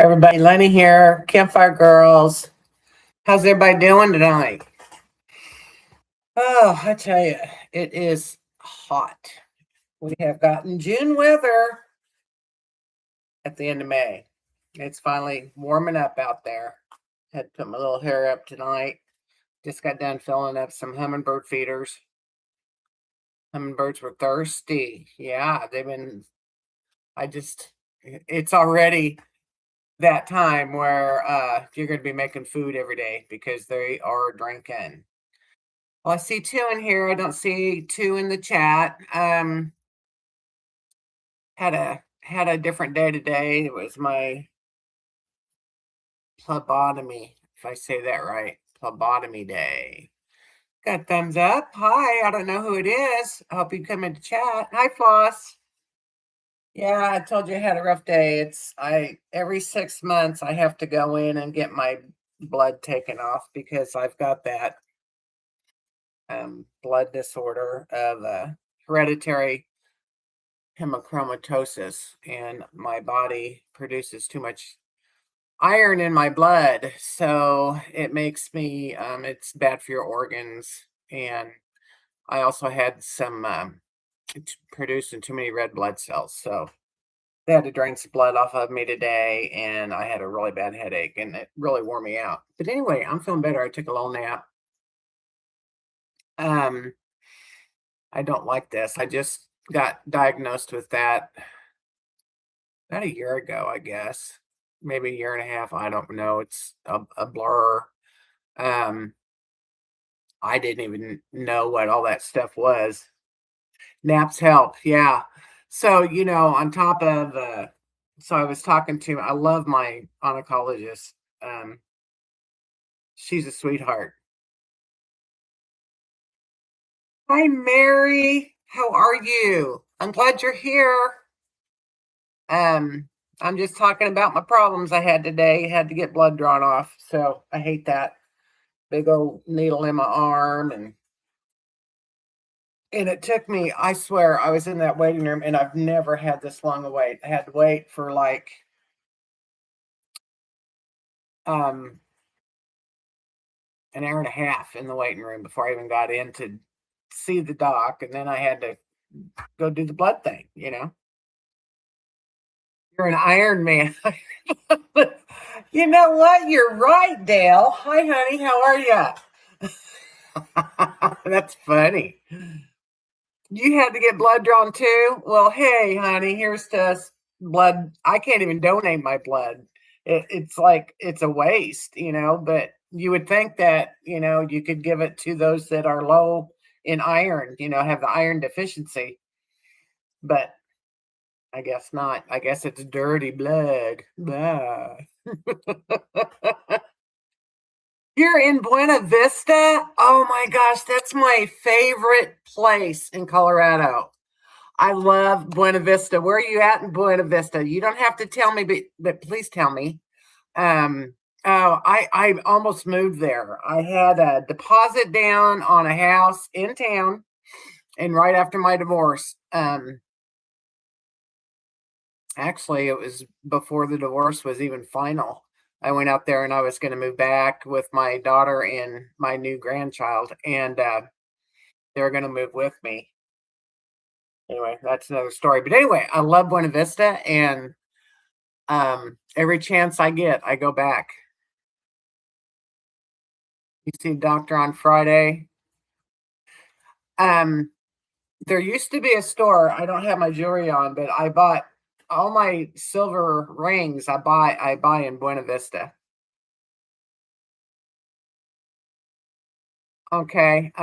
Everybody, Lenny here, Campfire Girls. How's everybody doing tonight? Oh, I tell you, it is hot. We have gotten June weather at the end of May. It's finally warming up out there. Had to put my little hair up tonight. Just got done filling up some hummingbird feeders. Hummingbirds were thirsty. Yeah, it's already that time where you're going to be making food every day because they are drinking. Well, I see two in here. I don't see two in the chat. Had a different day today. It was my phlebotomy, if I say that right. Phlebotomy day. Got thumbs up. Hi, I don't know who it is. I hope you come into chat. Hi, Floss. Yeah, I told you I had a rough day. I every 6 months I have to go in and get my blood taken off because I've got that blood disorder of hereditary hemochromatosis, and my body produces too much iron in my blood, so it makes me it's bad for your organs. And I also had some producing too many red blood cells, so they had to drain some blood off of me today, and I had a really bad headache, and it really wore me out. But anyway, I'm feeling better. I took a little nap. um I don't like this. I just got diagnosed with that about a year ago, I guess. Maybe a year and a half. I don't know. It's a blur. Um, I didn't even know what all that stuff was. Naps help. Yeah. So, on top of, so I was talking to, I love my oncologist. Um, she's a sweetheart. Hi, Mary. How are you? I'm glad you're here. Um, I'm just talking about my problems I had today. Had to get blood drawn off. So I hate that big old needle in my arm, and it took me, I swear, I was in that waiting room and I've never had this long a wait. I had to wait for like um an hour and a half in the waiting room before I even got in to see the doc, and then I had to go do the blood thing. You're an Iron Man. You know what? You're right, Dale. Hi, honey. How are you? That's funny. You had to get blood drawn too? Well, hey, honey, here's to blood. I can't even donate my blood. It's like it's a waste. But you would think that, you could give it to those that are low in iron, have the iron deficiency. But I guess not. I guess it's dirty blood. Blah. You're in Buena Vista? Oh my gosh, that's my favorite place in Colorado. I love Buena Vista. Where are you at in Buena Vista? You don't have to tell me, but please tell me. I almost moved there. I had a deposit down on a house in town, and right after my divorce, actually, it was before the divorce was even final. I went out there and I was going to move back with my daughter and my new grandchild, and they were going to move with me. Anyway, that's another story. But anyway, I love Buena Vista, and every chance I get, I go back. You see doctor on Friday. There used to be a store. I don't have my jewelry on, but I bought all my silver rings. I buy in Buena Vista. Okay.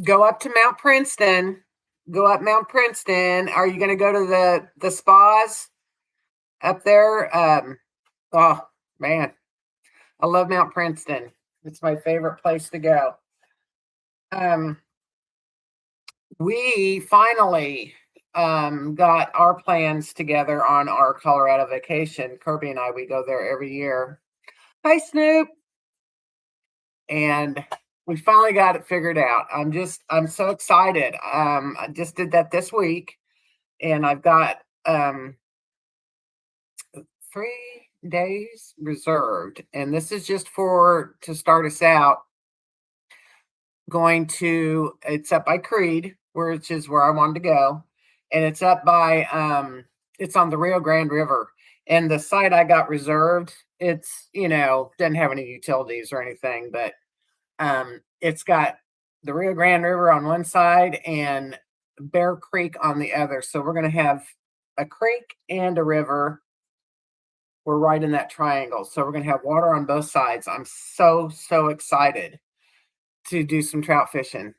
Go up to Mount Princeton. Go up Mount Princeton. Are you going to go to the spas up there? Oh man, I love Mount Princeton. It's my favorite place to go. Um, we finally got our plans together on our Colorado vacation. Kirby and I, we go there every year. Hi, Snoop. And we finally got it figured out. I'm so excited. I just did that this week, and I've got days reserved, and this is just for to start us out. Going to It's up by Creed, which is where I wanted to go, and it's up by it's on the Rio Grande River. And the site I got reserved, it's doesn't have any utilities or anything, but it's got the Rio Grande River on one side and Bear Creek on the other. So we're gonna have a creek and a river. We're right in that triangle. So we're gonna have water on both sides. I'm so excited to do some trout fishing.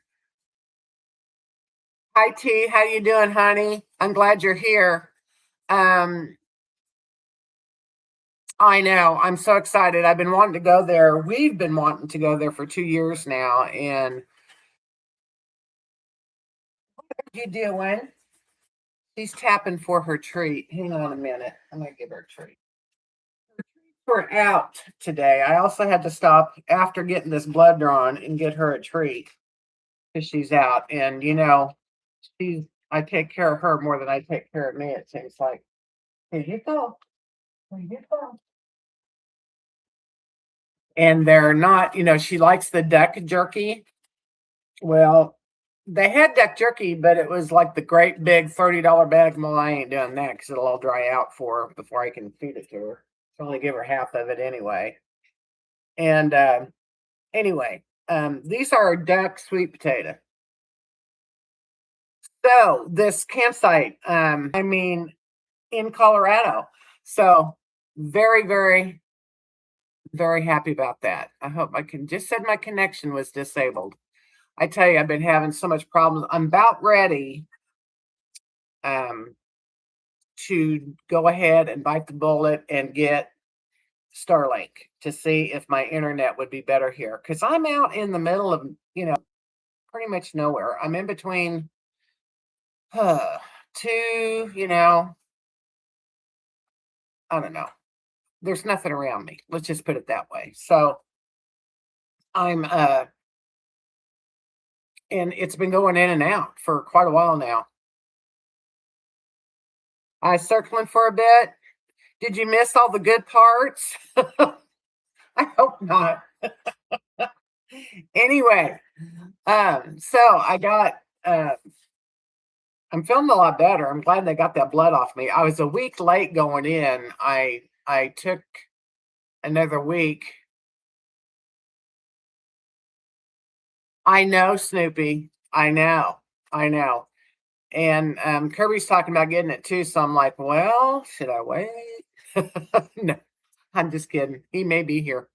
Hi T, how you doing, honey? I'm glad you're here. Um, I know. I'm so excited. I've been wanting to go there. We've been wanting to go there for 2 years now. And what are you doing? She's tapping for her treat. Hang on a minute. I'm gonna give her a treat. We're out today. I also had to stop after getting this blood drawn and get her a treat because she's out. And she's I take care of her more than I take care of me, it seems like. Here you go. Here you go. And they're not, she likes the duck jerky. Well, they had duck jerky, but it was like the great big $30 bag. Well, I ain't doing that because it'll all dry out for her before I can feed it to her. I'll only give her half of it anyway. And anyway, these are duck sweet potato. So this campsite, in Colorado. So very, very, very happy about that. I hope I can just said my connection was disabled. I tell you, I've been having so much problems. I'm about ready um, to go ahead and bite the bullet and get Starlink to see if my internet would be better here. Because I'm out in the middle of, pretty much nowhere. I'm in between two, I don't know. There's nothing around me. Let's just put it that way. So I'm and it's been going in and out for quite a while now. I circling for a bit. Did you miss all the good parts? I hope not. Anyway, so I got I'm feeling a lot better. I'm glad they got that blood off me. I was a week late going in. I took another week. I know, Snoopy. I know. I know. And Kirby's talking about getting it too. So I'm like, well, should I wait? No, I'm just kidding. He may be here.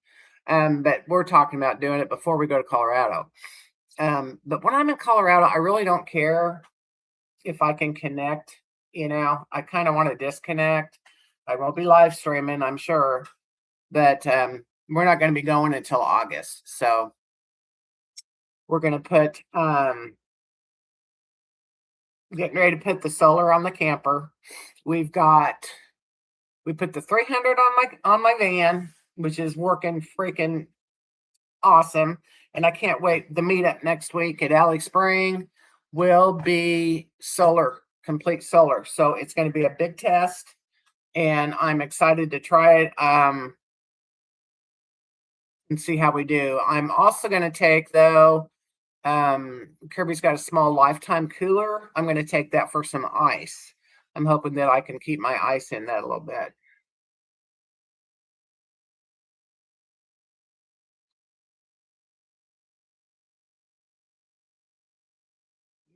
But we're talking about doing it before we go to Colorado. But when I'm in Colorado, I really don't care if I can connect. I kind of want to disconnect. I won't be live streaming, I'm sure, but we're not going to be going until August. So we're going to put getting ready to put the solar on the camper. We put the 300 on my van, which is working freaking awesome. And I can't wait. The meetup next week at Alley Spring will be solar, complete solar. So it's going to be a big test, and I'm excited to try it and see how we do. I'm also going to take, though, Kirby's got a small lifetime cooler. I'm going to take that for some ice. I'm hoping that I can keep my ice in that a little bit.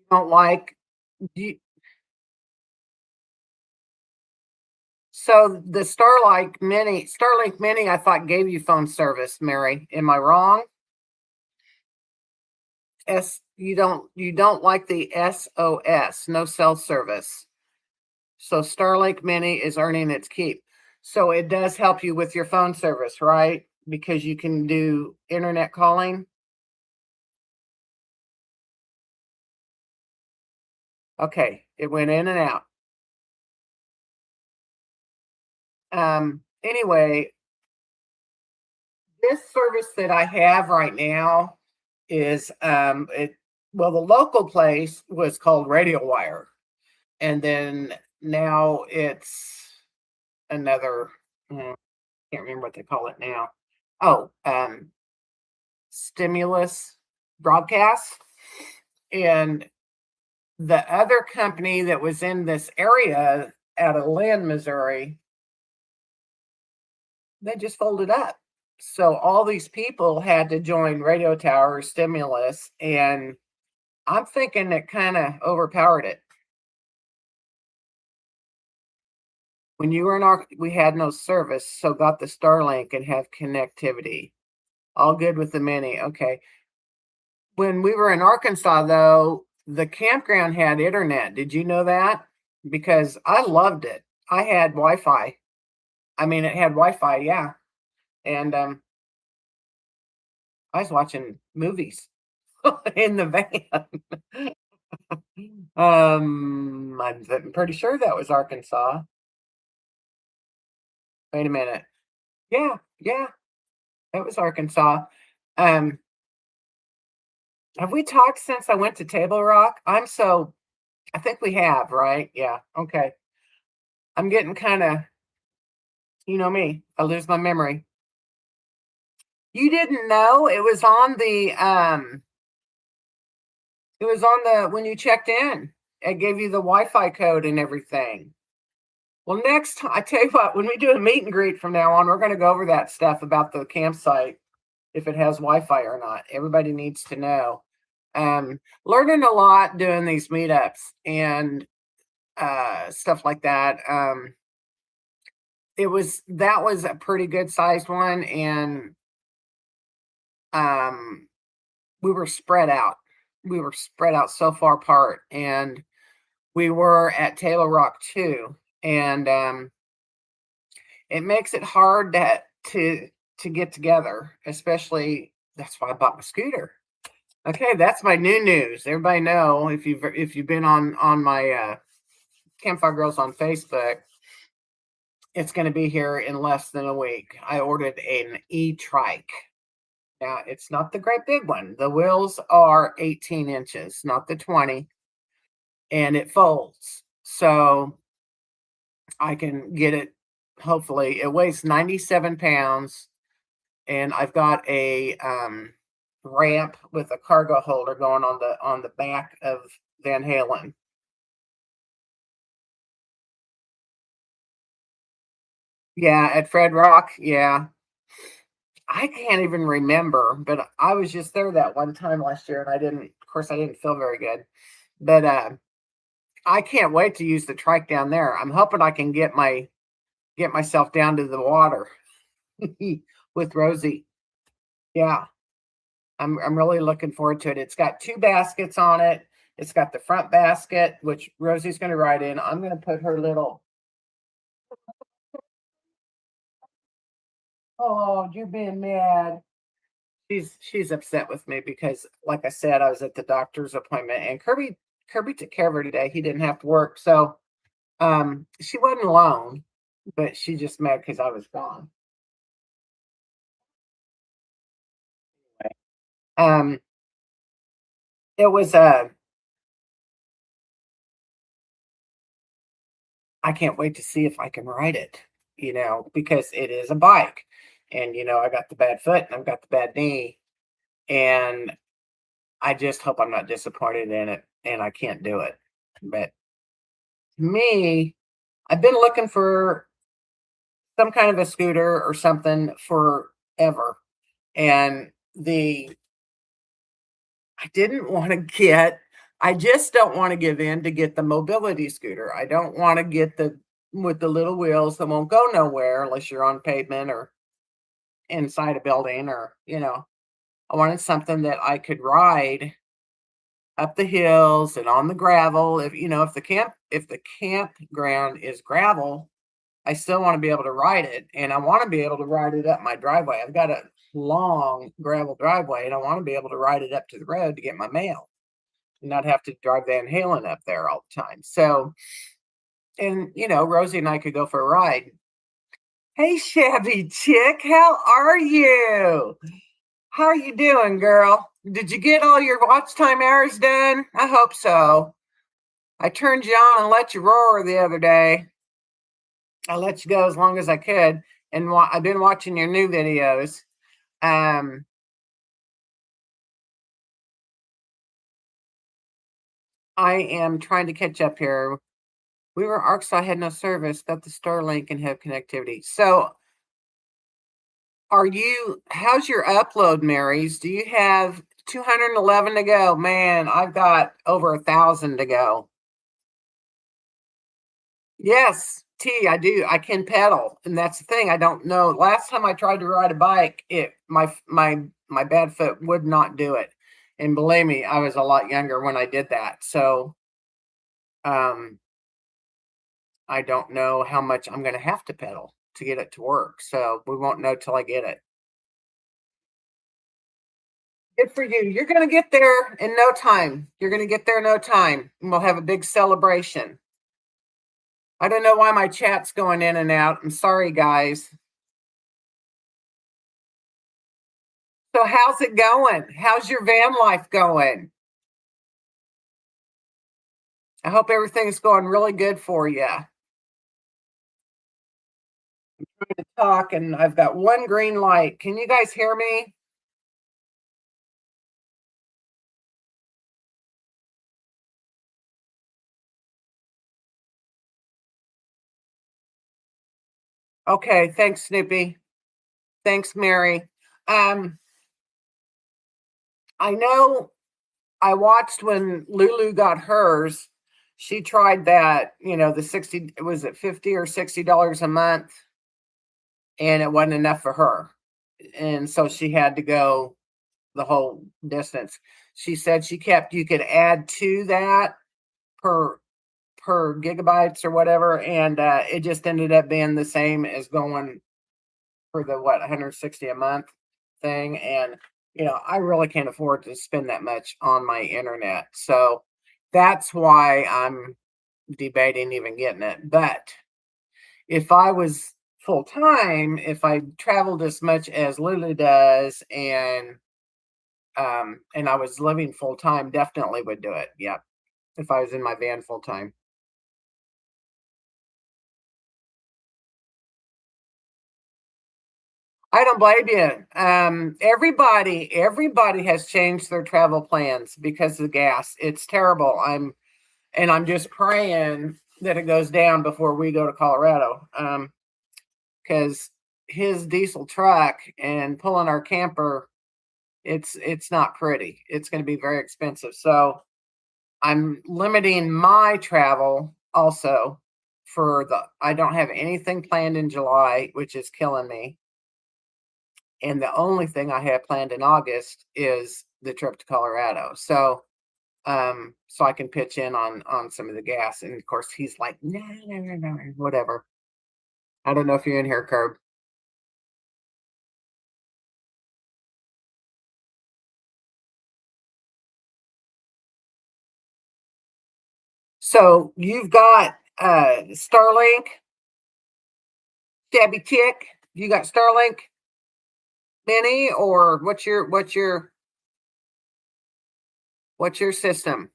Don't like you, so the Starlink Mini, I thought gave you phone service, Mary. Am I wrong? You don't like the SOS, no cell service. So Starlink Mini is earning its keep. So it does help you with your phone service, right? Because you can do internet calling. Okay, it went in and out. Anyway, this service that I have right now is the local place was called Radio Wire, and then now it's another. Can't remember what they call it now. Oh, stimulus broadcast. And the other company that was in this area out of Lynn, Missouri, they just folded up. So all these people had to join Radio Tower Stimulus, and I'm thinking it kind of overpowered it. When you were in our, we had no service, so got the Starlink and have connectivity. All good with the mini. Okay. When we were in Arkansas, though, the campground had internet. Did you know that? Because I loved it. I had Wi-Fi. I mean, it had Wi-Fi, yeah. And I was watching movies in the van. I'm pretty sure that was Arkansas. Wait a minute. Yeah, yeah, that was Arkansas. Um, have we talked since I went to Table Rock? I think we have, right? Yeah. Okay. I'm getting kind of, you know me, I lose my memory. You didn't know it was on the when you checked in. It gave you the Wi-Fi code and everything. Well, next time, I tell you what, when we do a meet and greet from now on, we're going to go over that stuff about the campsite, if it has Wi-Fi or not. Everybody needs to know. Learning a lot doing these meetups and stuff like that. That was a pretty good sized one, and um, we were spread out. We were spread out so far apart, and we were at Taylor Rock too, and it makes it hard to get together. Especially, that's why I bought my scooter. Okay, that's my new news. Everybody know, if you've been on my Campfire Girls on Facebook, it's going to be here in less than a week. I ordered an e-trike. Now, it's not the great big one. The wheels are 18 inches, not the 20, and it folds. So I can get it, hopefully. It weighs 97 pounds, and I've got a ramp with a cargo holder going on the back of Van Halen. Yeah, at Fred Rock. Yeah. I can't even remember, but I was just there that one time last year, and of course, I didn't feel very good. But I can't wait to use the trike down there. I'm hoping I can get myself down to the water with Rosie. Yeah, I'm really looking forward to it. It's got two baskets on it. It's got the front basket, which Rosie's going to ride in. I'm going to put her little. Oh, you're being mad. She's upset with me because, like I said, I was at the doctor's appointment, and Kirby took care of her today. He didn't have to work, so she wasn't alone, but she just mad because I was gone. Um, it was I can't wait to see if I can ride it, because it is a bike, and I got the bad foot and I've got the bad knee, and I just hope I'm not disappointed in it and I can't do it. But me, I've been looking for some kind of a scooter or something forever. And I didn't want to I just don't want to give in to get the mobility scooter. I don't want to get the with the little wheels that won't go nowhere unless you're on pavement or inside a building, or, I wanted something that I could ride up the hills and on the gravel. If the campground is gravel, I still want to be able to ride it, and I want to be able to ride it up my driveway. I've got a long gravel driveway, and I want to be able to ride it up to the road to get my mail and not have to drive Van Halen up there all the time. So, and Rosie and I could go for a ride. Hey, shabby chick, how are you? How are you doing, girl? Did you get all your watch time hours done? I hope so. I turned you on and let you roar the other day. I let you go as long as I could. and I've been watching your new videos. Um, I am trying to catch up here. We were Arkansas had no service, got the Starlink and have connectivity. So how's your upload, Marys? Do you have 211 to go? Man, I've got over 1,000 to go. Yes, I do. I can pedal, and that's the thing. I don't know. Last time I tried to ride a bike, my bad foot would not do it. And believe me, I was a lot younger when I did that. So um I don't know how much I'm gonna have to pedal to get it to work. So we won't know till I get it. Good for you. You're gonna get there in no time. You're gonna get there in no time. And we'll have a big celebration. I don't know why my chat's going in and out. I'm sorry, guys. So how's it going? How's your van life going? I hope everything's going really good for you. I'm trying to talk and I've got one green light. Can you guys hear me? Okay, thanks, Snoopy. Thanks, Mary. Um, I know I watched when Lulu got hers. She tried that, the 60, was it 50 or $60 a month? And it wasn't enough for her. And so she had to go the whole distance. She said you could add to that per gigabytes or whatever, and it just ended up being the same as going for the 160 a month thing. And I really can't afford to spend that much on my internet, so that's why I'm debating even getting it. But if I was full time, if I traveled as much as Lulu does, and I was living full time, definitely would do it. Yep, if I was in my van full time. I don't blame you. Everybody has changed their travel plans because of gas. It's terrible. I'm just praying that it goes down before we go to Colorado. Because his diesel truck and pulling our camper, it's not pretty. It's going to be very expensive. So I'm limiting my travel also I don't have anything planned in July, which is killing me. And the only thing I have planned in August is the trip to Colorado. So I can pitch in on some of the gas. And of course he's like, no, no, no, no, whatever. I don't know if you're in here, Curb. So you've got Starlink, Stabby Tick. You got Starlink Mini, or what's your system?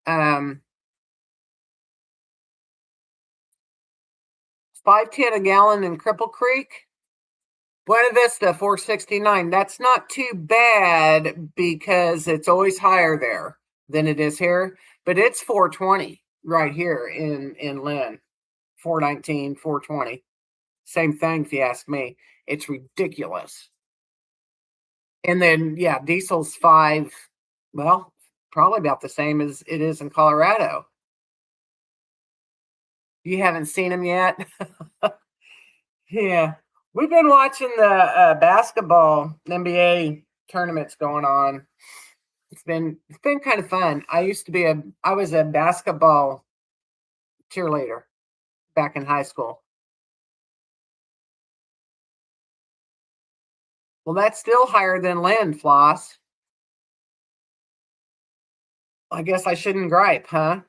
Um 510 a gallon in Cripple Creek. Buena Vista 469. That's not too bad because it's always higher there than it is here, but it's 420 right here in Lynn. 419, 420. Same thing if you ask me. It's ridiculous. And then yeah, diesel's 5, well, probably about the same as it is in Colorado. You haven't seen them yet? Yeah. We've been watching the basketball NBA tournaments going on. It's been kind of fun. I was a basketball cheerleader back in high school. Well, that's still higher than Lynn, Floss. I guess I shouldn't gripe, huh?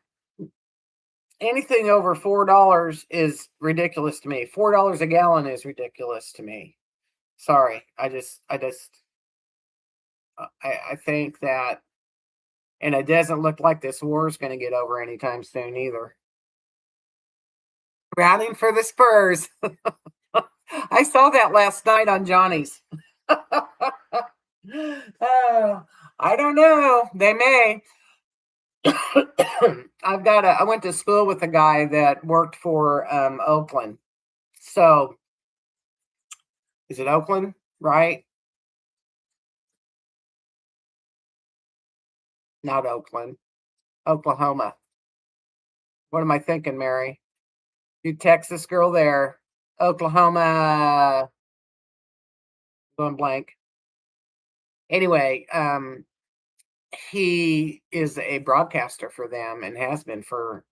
Anything over $4 is ridiculous to me. $4 a gallon is ridiculous to me. Sorry, I think that, and it doesn't look like this war is going to get over anytime soon either. Rooting for the Spurs. I saw that last night on Johnny's. Oh, I don't know. They may. I went to school with a guy that worked for Oakland. So is it Oakland? Right? Not Oakland. Oklahoma. What am I thinking, Mary? You Texas girl there. Oklahoma. Going blank. Anyway, he is a broadcaster for them and has been for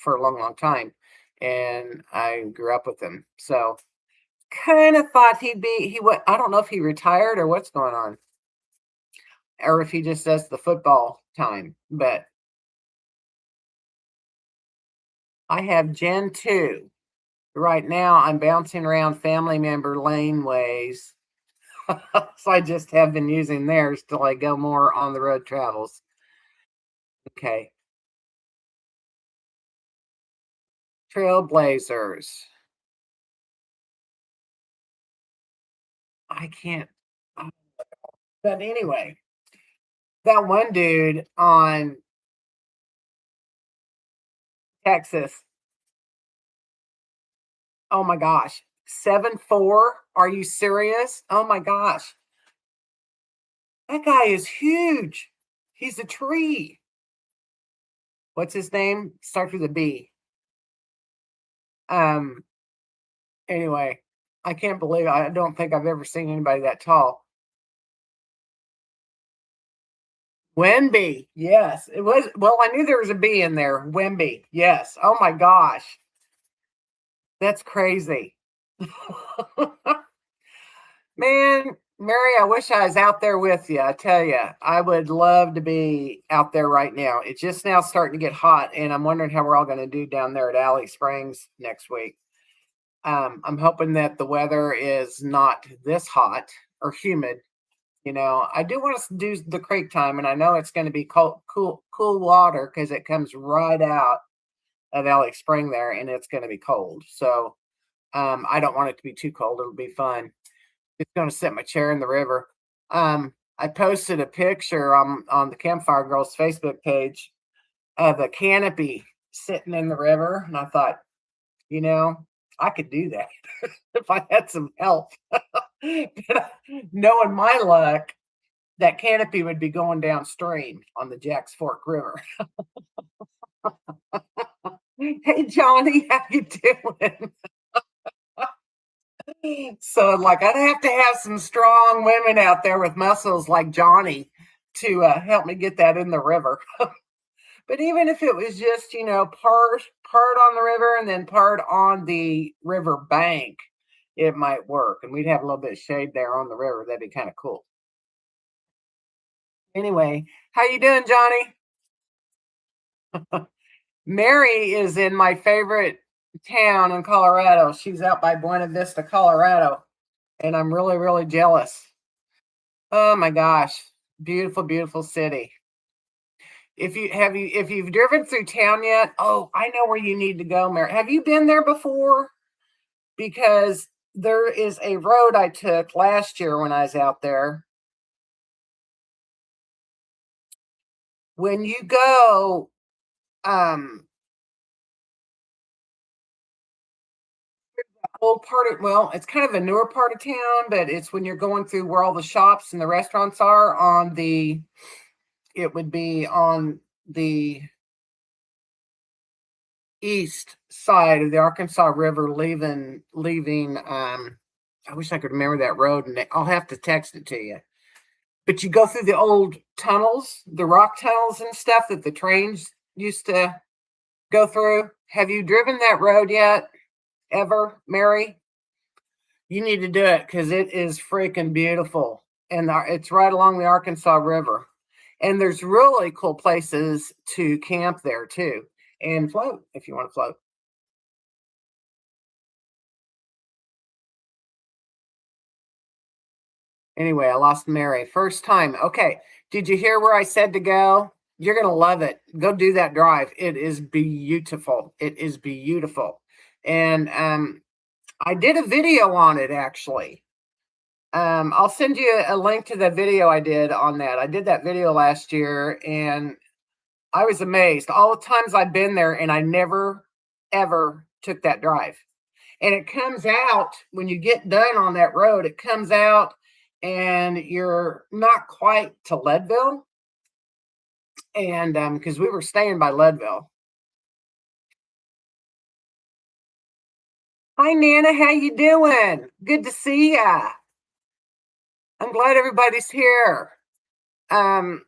a long, long time. And I grew up with him. So kind of thought he what I don't know if he retired or what's going on. Or if he just does the football time. But I have Gen 2. Right now I'm bouncing around family member laneways. So I just have been using theirs till I go more on the road travels. Okay. Trailblazers. I can't. But anyway, that one dude on Texas. Oh my gosh. 7'4". Are you serious? Oh my gosh. That guy is huge. He's a tree. What's his name? Starts with a B. Um, anyway, I can't believe I don't think I've ever seen anybody that tall. Wemby, yes. It was well, I knew there was a B in there. Wemby, yes. Oh my gosh. That's crazy. Man, Mary, I wish I was out there with you. I tell you, I would love to be out there right now. It's just now starting to get hot, and I'm wondering how we're all going to do down there at Alley Springs next week. I'm hoping that the weather is not this hot or humid. You know, I do want to do the creek time, and I know it's going to be cool water because it comes right out of Alley Spring there, and it's going to be cold. So I don't want it to be too cold. It'll be fun. Just going to sit my chair in the river. I posted a picture on the Campfire Girls Facebook page of a canopy sitting in the river, and I thought, you know, I could do that if I had some help. But knowing my luck, that canopy would be going downstream on the Jacks Fork River. Hey Johnny, how you doing? So like I'd have to have some strong women out there with muscles like Johnny to help me get that in the river. But even if it was just, you know, part on the river and then part on the river bank, it might work. And we'd have a little bit of shade there on the river. That'd be kind of cool. Anyway, how you doing, Johnny? Mary is in my favorite town in Colorado. She's out by Buena Vista, Colorado, and I'm really, really jealous. Oh my gosh, beautiful, beautiful city. If you've driven through town yet, oh, I know where you need to go, Mary. Have you been there before? Because there is a road I took last year when I was out there. When you go, um, old part of well, it's kind of a newer part of town, but it's when you're going through where all the shops and the restaurants are on the it would be on the east side of the Arkansas River leaving I wish I could remember that road and I'll have to text it to you. But you go through the old tunnels, the rock tunnels and stuff that the trains used to go through. Have you driven that road yet? Ever, Mary? You need to do it because it is freaking beautiful. And it's right along the Arkansas River. And there's really cool places to camp there too and float if you want to float. Anyway, I lost Mary. First time. Okay. Did you hear where I said to go? You're going to love it. Go do that drive. It is beautiful. It is beautiful. And I did a video on it actually. I'll send you a link to the video I did on that. I did that video last year and I was amazed all the times I've been there and I never ever took that drive. And it comes out when you get done on that road, it comes out and you're not quite to Leadville. And because we were staying by Leadville. Hi Nana, how you doing? Good to see ya. I'm glad everybody's here. Um,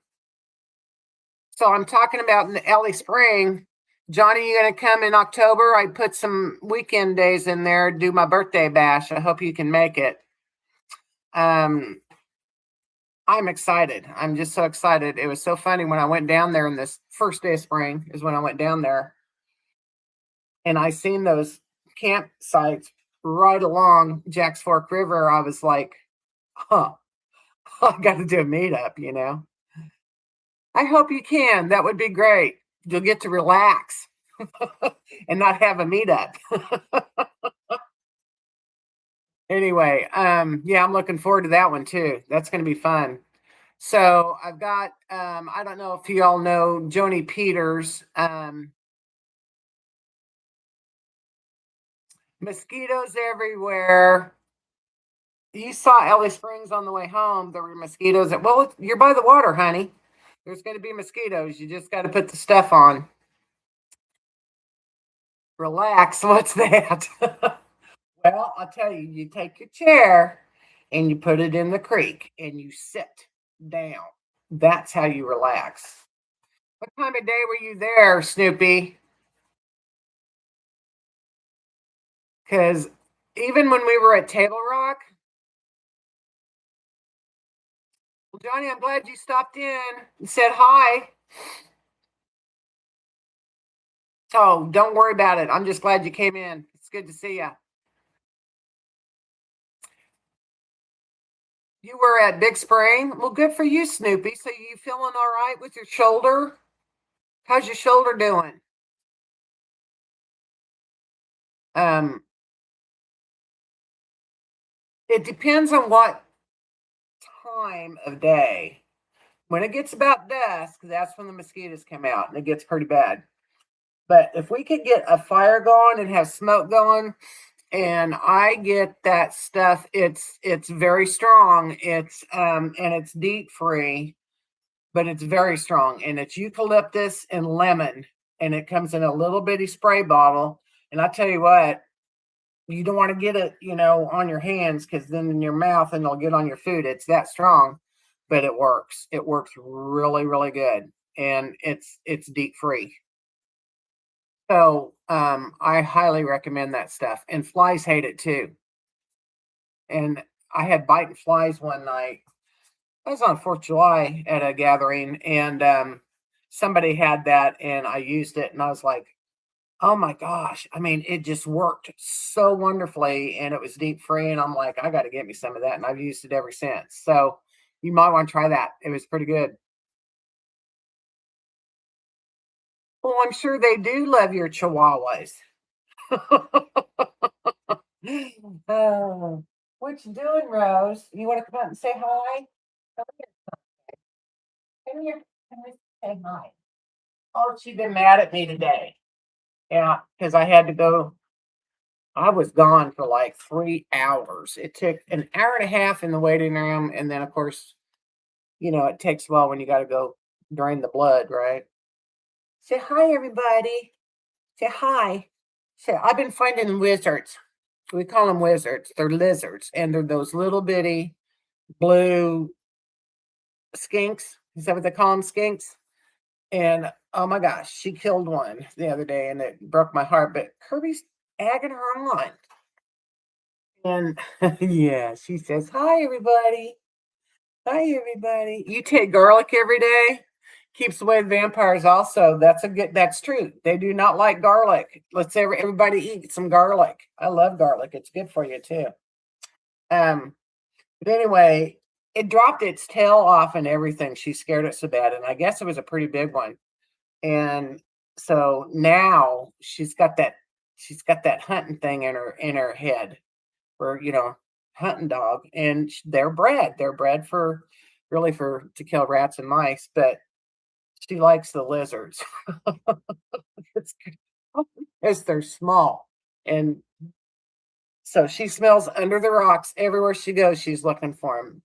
so I'm talking about in Ellie Spring. Johnny, you gonna come in October? I put some weekend days in there, do my birthday bash. I hope you can make it. Um, I'm excited. I'm just so excited. It was so funny when I went down there in this first day of spring is when I went down there and I seen those campsites right along Jack's Fork River. I was like, huh, I got to do a meetup, you know. I hope you can. That would be great. You'll get to relax and not have a meetup. Anyway, yeah, I'm looking forward to that one too. That's going to be fun. So I've got, I don't know if you all know Joni Peters, mosquitoes everywhere. You saw Ellie Springs on the way home. There were mosquitoes. Well, you're by the water, honey. There's going to be mosquitoes. You just got to put the stuff on. Relax. What's that? Well, I'll tell you, you take your chair and you put it in the creek and you sit down. That's how you relax. What time of day were you there, Snoopy? Because even when we were at Table Rock, well, Johnny, I'm glad you stopped in and said hi. Oh, don't worry about it. I'm just glad you came in. It's good to see you. You were at Big Spring. Well, good for you, Snoopy. So you feeling all right with your shoulder? How's your shoulder doing? Um, it depends on what time of day. When it gets about dusk, that's when the mosquitoes come out and it gets pretty bad. But if we could get a fire going and have smoke going, and I get that stuff, it's very strong. It's and it's DEET free, but it's very strong. And it's eucalyptus and lemon, and it comes in a little bitty spray bottle. And I tell you what, you don't want to get it, on your hands because then in your mouth and it'll get on your food. It's that strong, but it works. It works really, really good, and it's DEET free. So I highly recommend that stuff. And flies hate it too. And I had biting flies one night. I was on 4th of July at a gathering, and somebody had that, and I used it, and I was like, oh my gosh. I mean, it just worked so wonderfully, and it was DEET free. And I'm like, I got to get me some of that. And I've used it ever since. So you might want to try that. It was pretty good. Well, I'm sure they do love your chihuahuas. Oh, what you doing, Rose? You want to come out and say hi? Come here. Come here. Come here. Say hi. Oh, she's been mad at me today. Yeah, because I had to go. I was gone for like 3 hours. It took an hour and a half in the waiting room, and then of course, it takes a while when you got to go drain the blood, right? Say hi, everybody. Say hi. Say I've been finding wizards. We call them wizards. They're lizards, and they're those little bitty blue skinks. Is that what they call them? Skinks. And oh my gosh, she killed one the other day and it broke my heart. But Kirby's egging her on. And yeah, she says, hi, everybody. Hi, everybody. You take garlic every day, keeps away the vampires also. That's true. They do not like garlic. Let's say everybody eat some garlic. I love garlic. It's good for you too. But anyway, it dropped its tail off and everything. She scared it so bad. And I guess it was a pretty big one. And so now she's got that she's got that hunting thing in her head for, hunting dog, and they're bred. They're bred for really for to kill rats and mice, but she likes the lizards. It's because they're small, and so she smells under the rocks everywhere she goes. She's looking for him.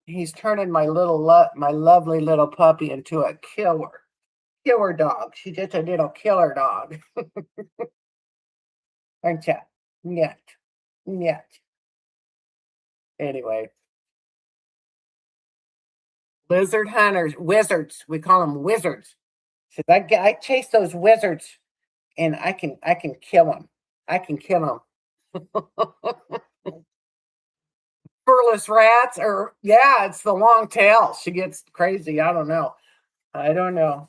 He's turning my lovely little puppy into a killer dog. She's just a little killer dog, aren't ya? Yet, yet. Anyway, lizard hunters, wizards. We call them wizards. So I chase those wizards, and I can kill them. I can kill them. Furless rats, or yeah, it's the long tail. She gets crazy. I don't know. I don't know.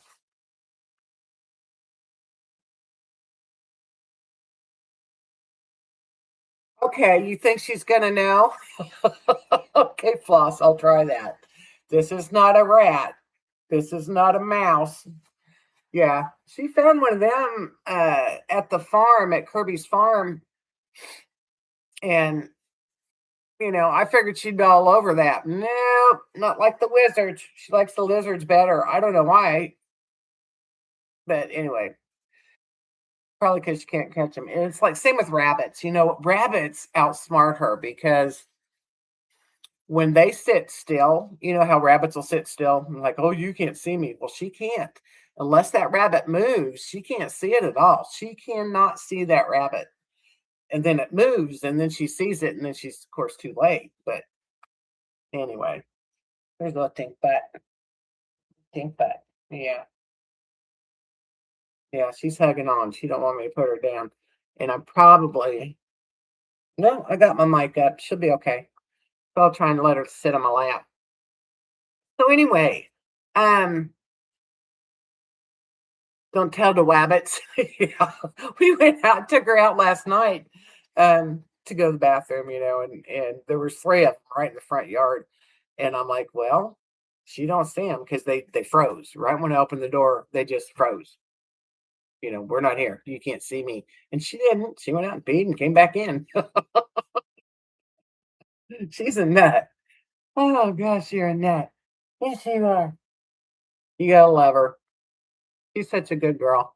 Okay, you think she's gonna know? Okay, Floss, I'll try that. This is not a rat. This is not a mouse. Yeah, she found one of them at the farm at Kirby's farm, and I figured she'd be all over that. No, not like the wizards. She likes the lizards better. I don't know why, but anyway, probably because she can't catch them. And it's like same with rabbits. Rabbits outsmart her because when they sit still, you know how rabbits will sit still and like, oh, you can't see me. Well, she can't. Unless that rabbit moves, she can't see it at all. She cannot see that rabbit. And then it moves, and then she sees it, and then she's, of course, too late. But anyway, there's a think back. Think back. Yeah. Yeah, she's hugging on. She don't want me to put her down. And I'm probably no, I got my mic up. She'll be okay. So I'll try and let her sit on my lap. So anyway, um, don't tell the wabbits. Yeah. We went out, took her out last night to go to the bathroom, and there was three of them right in the front yard. And I'm like, well, she don't see them because they froze. Right when I opened the door, they just froze. We're not here. You can't see me. And she didn't. She went out and peed and came back in. She's a nut. Oh gosh, you're a nut. Yes, you are. You gotta love her. She's such a good girl.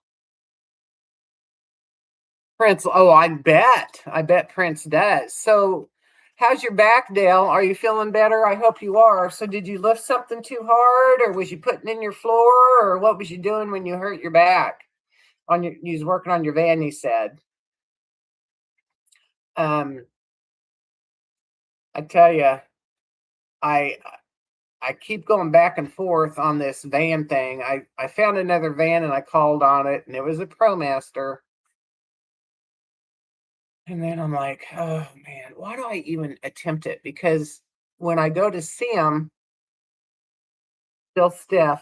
Prince, oh, I bet. I bet Prince does. So, how's your back, Dale? Are you feeling better? I hope you are. So, did you lift something too hard, or was you putting in your floor, or what was you doing when you hurt your back? You was working on your van, you said. Um, I tell you, I I keep going back and forth on this van thing. I found another van and I called on it, and it was a ProMaster. And then I'm like, oh man, why do I even attempt it? Because when I go to see him, still stiff.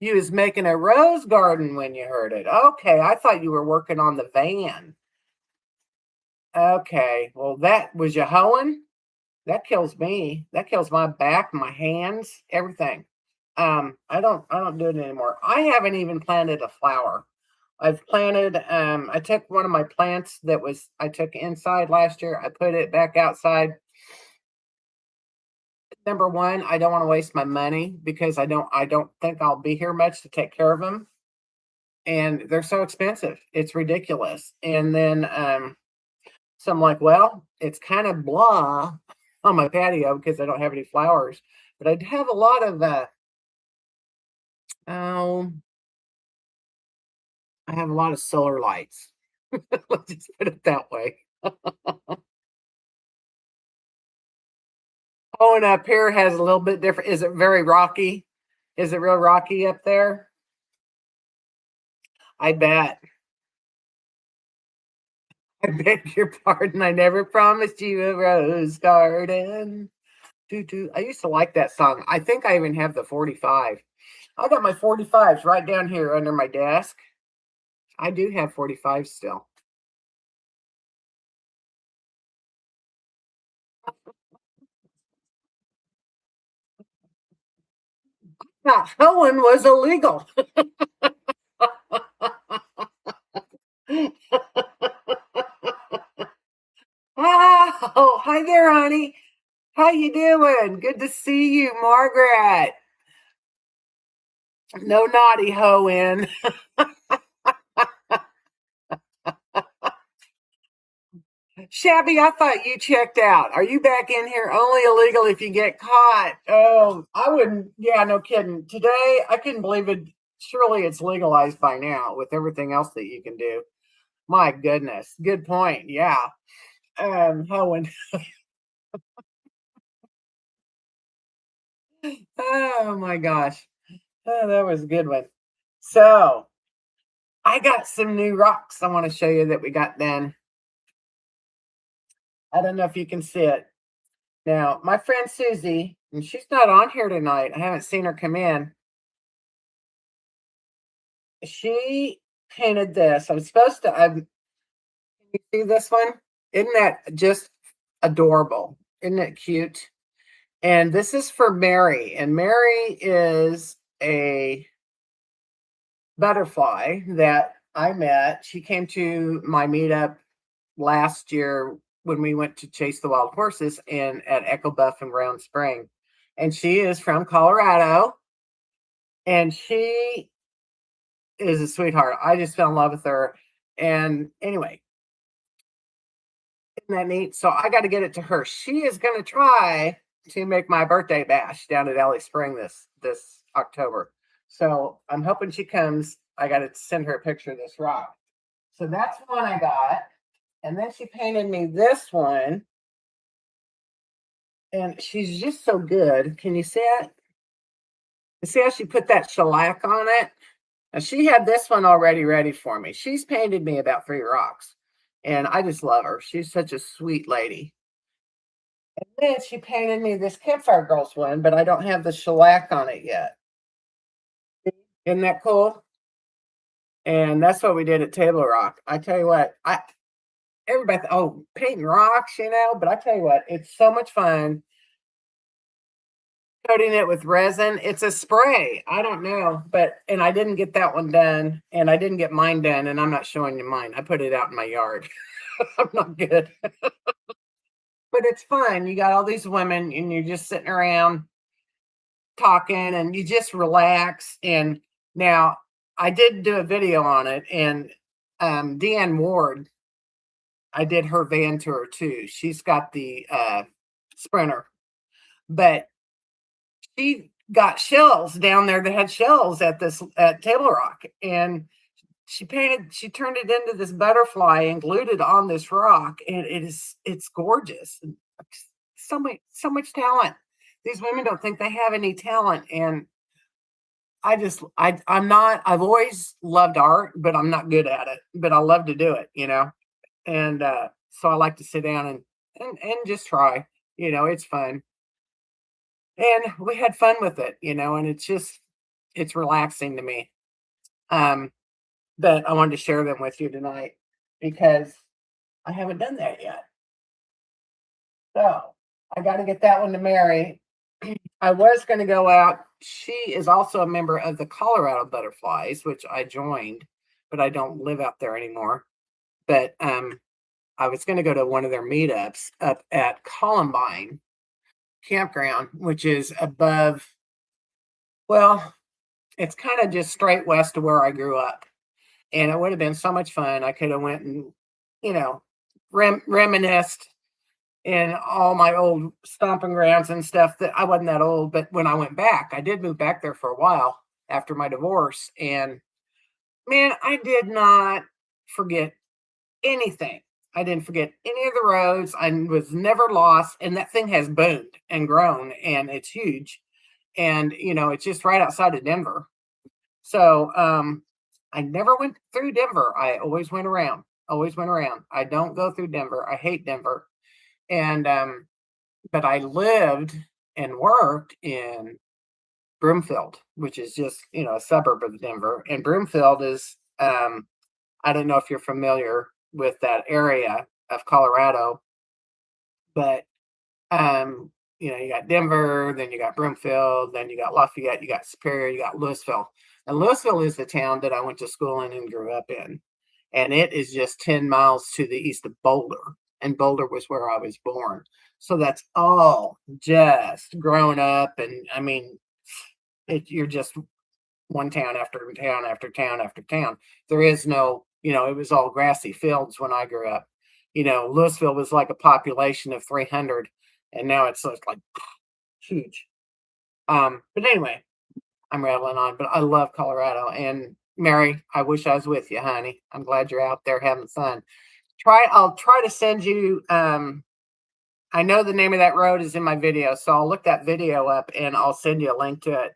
You was making a rose garden when you heard it. Okay, I thought you were working on the van. Okay, well that was you hoeing. That kills me. That kills my back, my hands, everything. I don't do it anymore. I haven't even planted a flower. I've planted. I took one of my plants that was I took inside last year. I put it back outside. Number one, I don't want to waste my money because I don't think I'll be here much to take care of them, and they're so expensive. It's ridiculous. And then so I'm like, well, it's kind of blah on my patio because I don't have any flowers, but I have a lot of oh, I have a lot of solar lights. Let's just put it that way. Oh, and up here has a little bit different. Is it very rocky? Is it real rocky up there? I bet. I beg your pardon. I never promised you a rose garden. Doo doo. I used to like that song. I think I even have the 45. I got my 45s right down here under my desk. I do have 45s still. Hoeing was illegal. Oh, hi there, honey. How you doing? Good to see you, Margaret. No naughty hoeing. Shabby, I thought you checked out. Are you back in here? Only illegal if you get caught. Oh, I wouldn't. Yeah, no kidding. Today, I couldn't believe it. Surely it's legalized by now with everything else that you can do. My goodness. Good point. Yeah. Hoeing. Oh my gosh. Oh, that was a good one. So I got some new rocks I want to show you that we got done. I don't know if you can see it. Now, my friend Susie, and she's not on here tonight. I haven't seen her come in. She painted this. I'm supposed to. Can you see this one? Isn't that just adorable? Isn't it cute? And this is for Mary. And Mary is a butterfly that I met. She came to my meetup last year when we went to chase the wild horses in at Echo Buff and Round Spring. And she is from Colorado. And she is a sweetheart. I just fell in love with her. And anyway, isn't that neat? So I got to get it to her. She is going to try to make my birthday bash down at Alley Spring this October. So I'm hoping she comes. I got to send her a picture of this rock. So that's one I got. And then she painted me this one. And she's just so good. Can you see it? You see how she put that shellac on it? And she had this one already ready for me. She's painted me about 3 rocks. And I just love her. She's such a sweet lady. And then she painted me this Campfire Girls one, but I don't have the shellac on it yet. Isn't that cool? And that's what we did at Table Rock. I tell you what, everybody, painting rocks, but I tell you what, it's so much fun coating it with resin. It's a spray. I don't know, and I didn't get that one done, and I didn't get mine done, and I'm not showing you mine. I put it out in my yard. I'm not good. But it's fun. You got all these women, and you're just sitting around talking, and you just relax. And now I did do a video on it, and Deanne Ward, I did her van tour too. She's got the Sprinter, but she got shells down there that had shells at Table Rock, and she turned it into this butterfly and glued it on this rock, and it's gorgeous. So much talent. These women don't think they have any talent, and I'm not. I've always loved art, but I'm not good at it. But I love to do it. And so I like to sit down and just try. It's fun, and we had fun with it. And it's relaxing to me. But I wanted to share them with you tonight because I haven't done that yet. So I got to get that one to Mary. I was going to go out. She is also a member of the Colorado Butterflies, which I joined, but I don't live out there anymore. But I was going to go to one of their meetups up at Columbine Campground, which is above, well, it's kind of just straight west of where I grew up. And it would have been so much fun. I could have went and, reminisced in all my old stomping grounds and stuff. That I wasn't that old, but when I went back, I did move back there for a while after my divorce. And man, I did not forget anything. I didn't forget any of the roads. I was never lost. And that thing has boomed and grown, and it's huge. And, it's just right outside of Denver. So I never went through Denver. I always went around. Always went around. I don't go through Denver. I hate Denver. And but I lived and worked in Broomfield, which is just a suburb of Denver. And Broomfield is I don't know if you're familiar with that area of Colorado, but you got Denver, then you got Broomfield, then you got Lafayette, you got Superior, you got Louisville. And Louisville is the town that I went to school in and grew up in. And it is just 10 miles to the east of Boulder. And Boulder was where I was born. So that's all just grown up. And I mean, you're just one town after town after town after town. There is no, it was all grassy fields when I grew up. Louisville was like a population of 300, and now it's like huge. But anyway, I'm rambling on, but I love Colorado. And Mary, I wish I was with you, honey. I'm glad you're out there having fun. I'll try to send you I know the name of that road is in my video, so I'll look that video up and I'll send you a link to it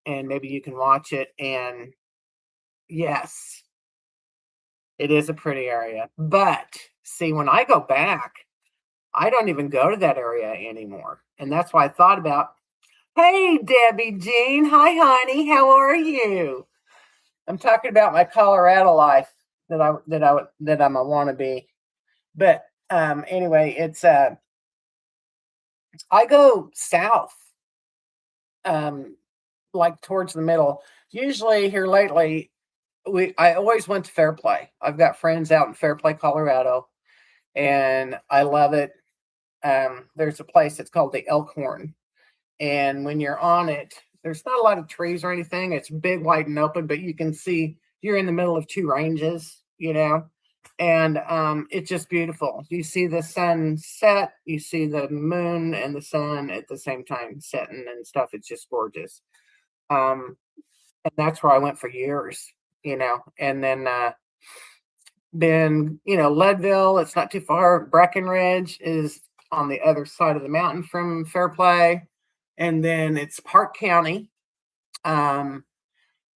and maybe you can watch it. And yes, it is a pretty area. But see, when I go back, I don't even go to that area anymore. And that's why I thought about, hey, Debbie Jean. Hi, honey. How are you? I'm talking about my Colorado life that I'm a wannabe. But anyway, it's I go south, like towards the middle. Usually here lately, I always went to Fairplay. I've got friends out in Fairplay, Colorado, and I love it. There's a place that's called the Elkhorn, and when you're on it, there's not a lot of trees or anything. It's big, wide, and open, but you can see you're in the middle of two ranges, and it's just beautiful. You see the sun set, you see the moon and the sun at the same time setting and stuff. It's just gorgeous. And that's where I went for years, and then Leadville, it's not too far. Breckenridge is on the other side of the mountain from Fairplay, and then it's Park County. Then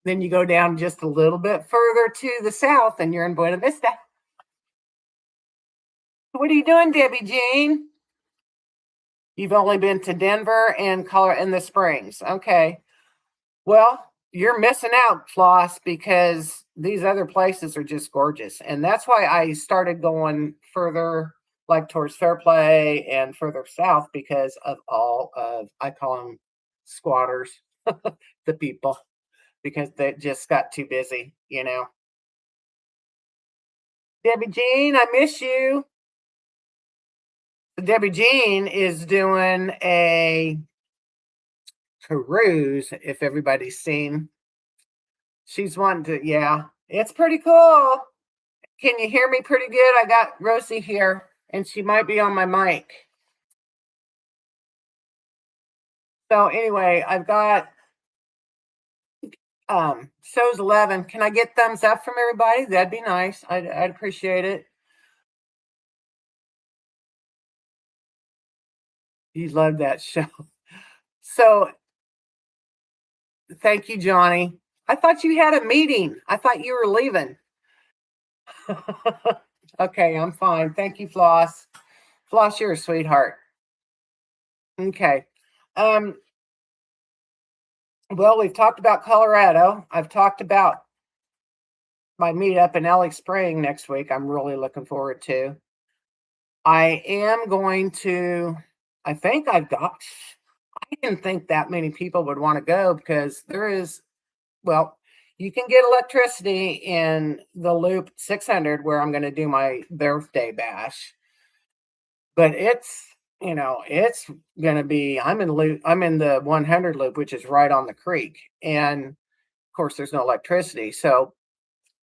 you go down just a little bit further to the south and you're in Buena Vista. What are you doing, Debbie Jean? You've only been to Denver and Colorado in the Springs. Okay. Well, you're missing out, Floss, because these other places are just gorgeous. And that's why I started going further, like towards Fairplay and further south, because of all of, I call them squatters, the people, because they just got too busy, Debbie Jean, I miss you. Debbie Jean is doing a cruise, if everybody's seen. She's wanting to, yeah, it's pretty cool. Can you hear me pretty good? I got Rosie here, and she might be on my mic. So anyway, I've got shows 11. Can I get thumbs up from everybody? That'd be nice. I'd appreciate it. You love that show. So thank you, Johnny. I thought you had a meeting. I thought you were leaving. Okay, I'm fine. Thank you, Floss. Floss, you're a sweetheart. Okay. Well, we've talked about Colorado. I've talked about my meetup in Alex Spring next week. I'm really looking forward to. I am going to, I think I didn't think that many people would want to go because well, you can get electricity in the Loop 600 where I'm going to do my birthday bash. But it's going to be, I'm in the 100 loop, which is right on the creek. And of course, there's no electricity. So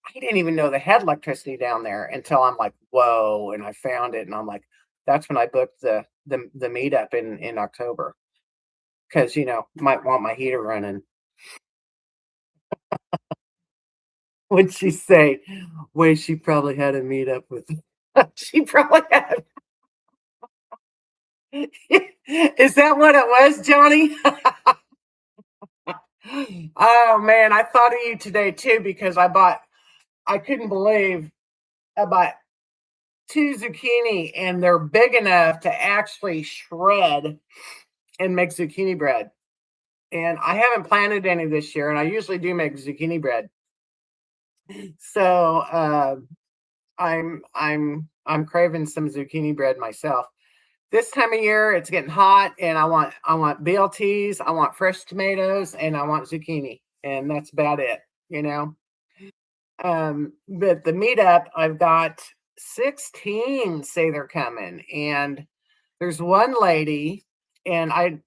I didn't even know they had electricity down there until I'm like, whoa. And I found it. And I'm like, that's when I booked the meetup in October. Because, might want my heater running. What'd she say? Wait, she probably had a meetup with, she probably had. Is that what it was, Johnny? Oh man, I thought of you today too because I couldn't believe I bought 2 zucchini and they're big enough to actually shred and make zucchini bread. And I haven't planted any this year, and I usually do make zucchini bread. So I'm craving some zucchini bread myself. This time of year, it's getting hot, and I want BLTs, I want fresh tomatoes, and I want zucchini, and that's about it, you know. But the meetup, I've got 16 say they're coming, and there's one lady, and I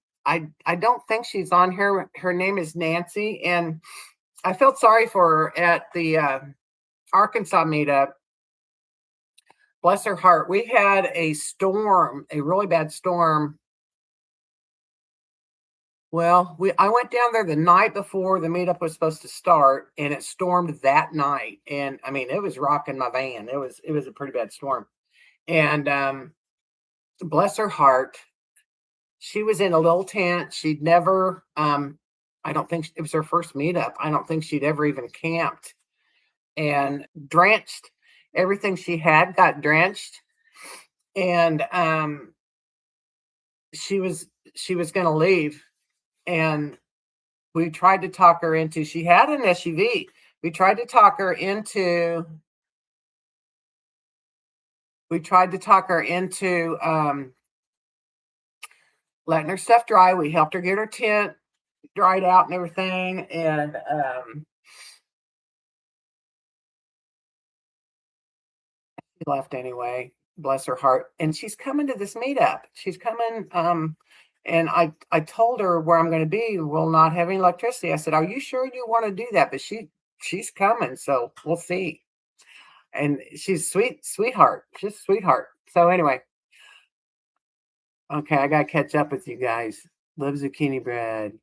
don't think she's on here. Her name is Nancy, and I felt sorry for her at the Arkansas meetup. Bless her heart. We had a storm, a really bad storm. Well, I went down there the night before the meetup was supposed to start, and it stormed that night. And I mean, it was rocking my van. It was a pretty bad storm. And bless her heart, she was in a little tent. She'd never, I don't think it was her first meetup. I don't think she'd ever even camped, and drenched. Everything she had got drenched, and she was going to leave, and we tried to talk her into. She had an SUV. We tried to talk her into. We tried to talk her into letting her stuff dry. We helped her get her tent dried out and everything, and she left anyway. Bless her heart. And she's coming to this meetup. She's coming. And I told her where I'm going to be will not have any electricity. I said, "Are you sure you want to do that?" But she's coming, so we'll see. And she's sweetheart, just sweetheart. So anyway, okay, I gotta catch up with you guys. Love zucchini bread.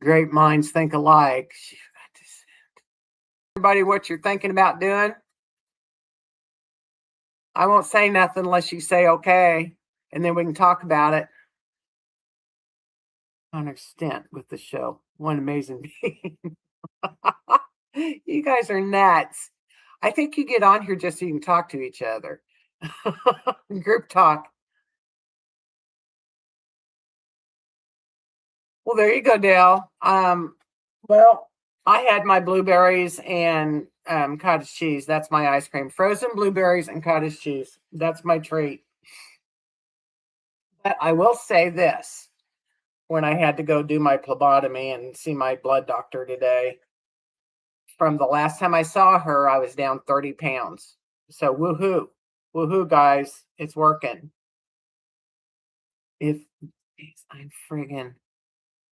Great minds think alike. Everybody, what you're thinking about doing? I won't say nothing unless you say okay, and then we can talk about it. Connor Stent with the show. One amazing being. You guys are nuts. I think you get on here just so you can talk to each other. Group talk. Well, there you go, Dale. Well, I had my blueberries and cottage cheese. That's my ice cream. Frozen blueberries and cottage cheese. That's my treat. But I will say this: when I had to go do my phlebotomy and see my blood doctor today, from the last time I saw her, I was down 30 pounds. So woohoo. Woohoo, guys. It's working. If I'm friggin'.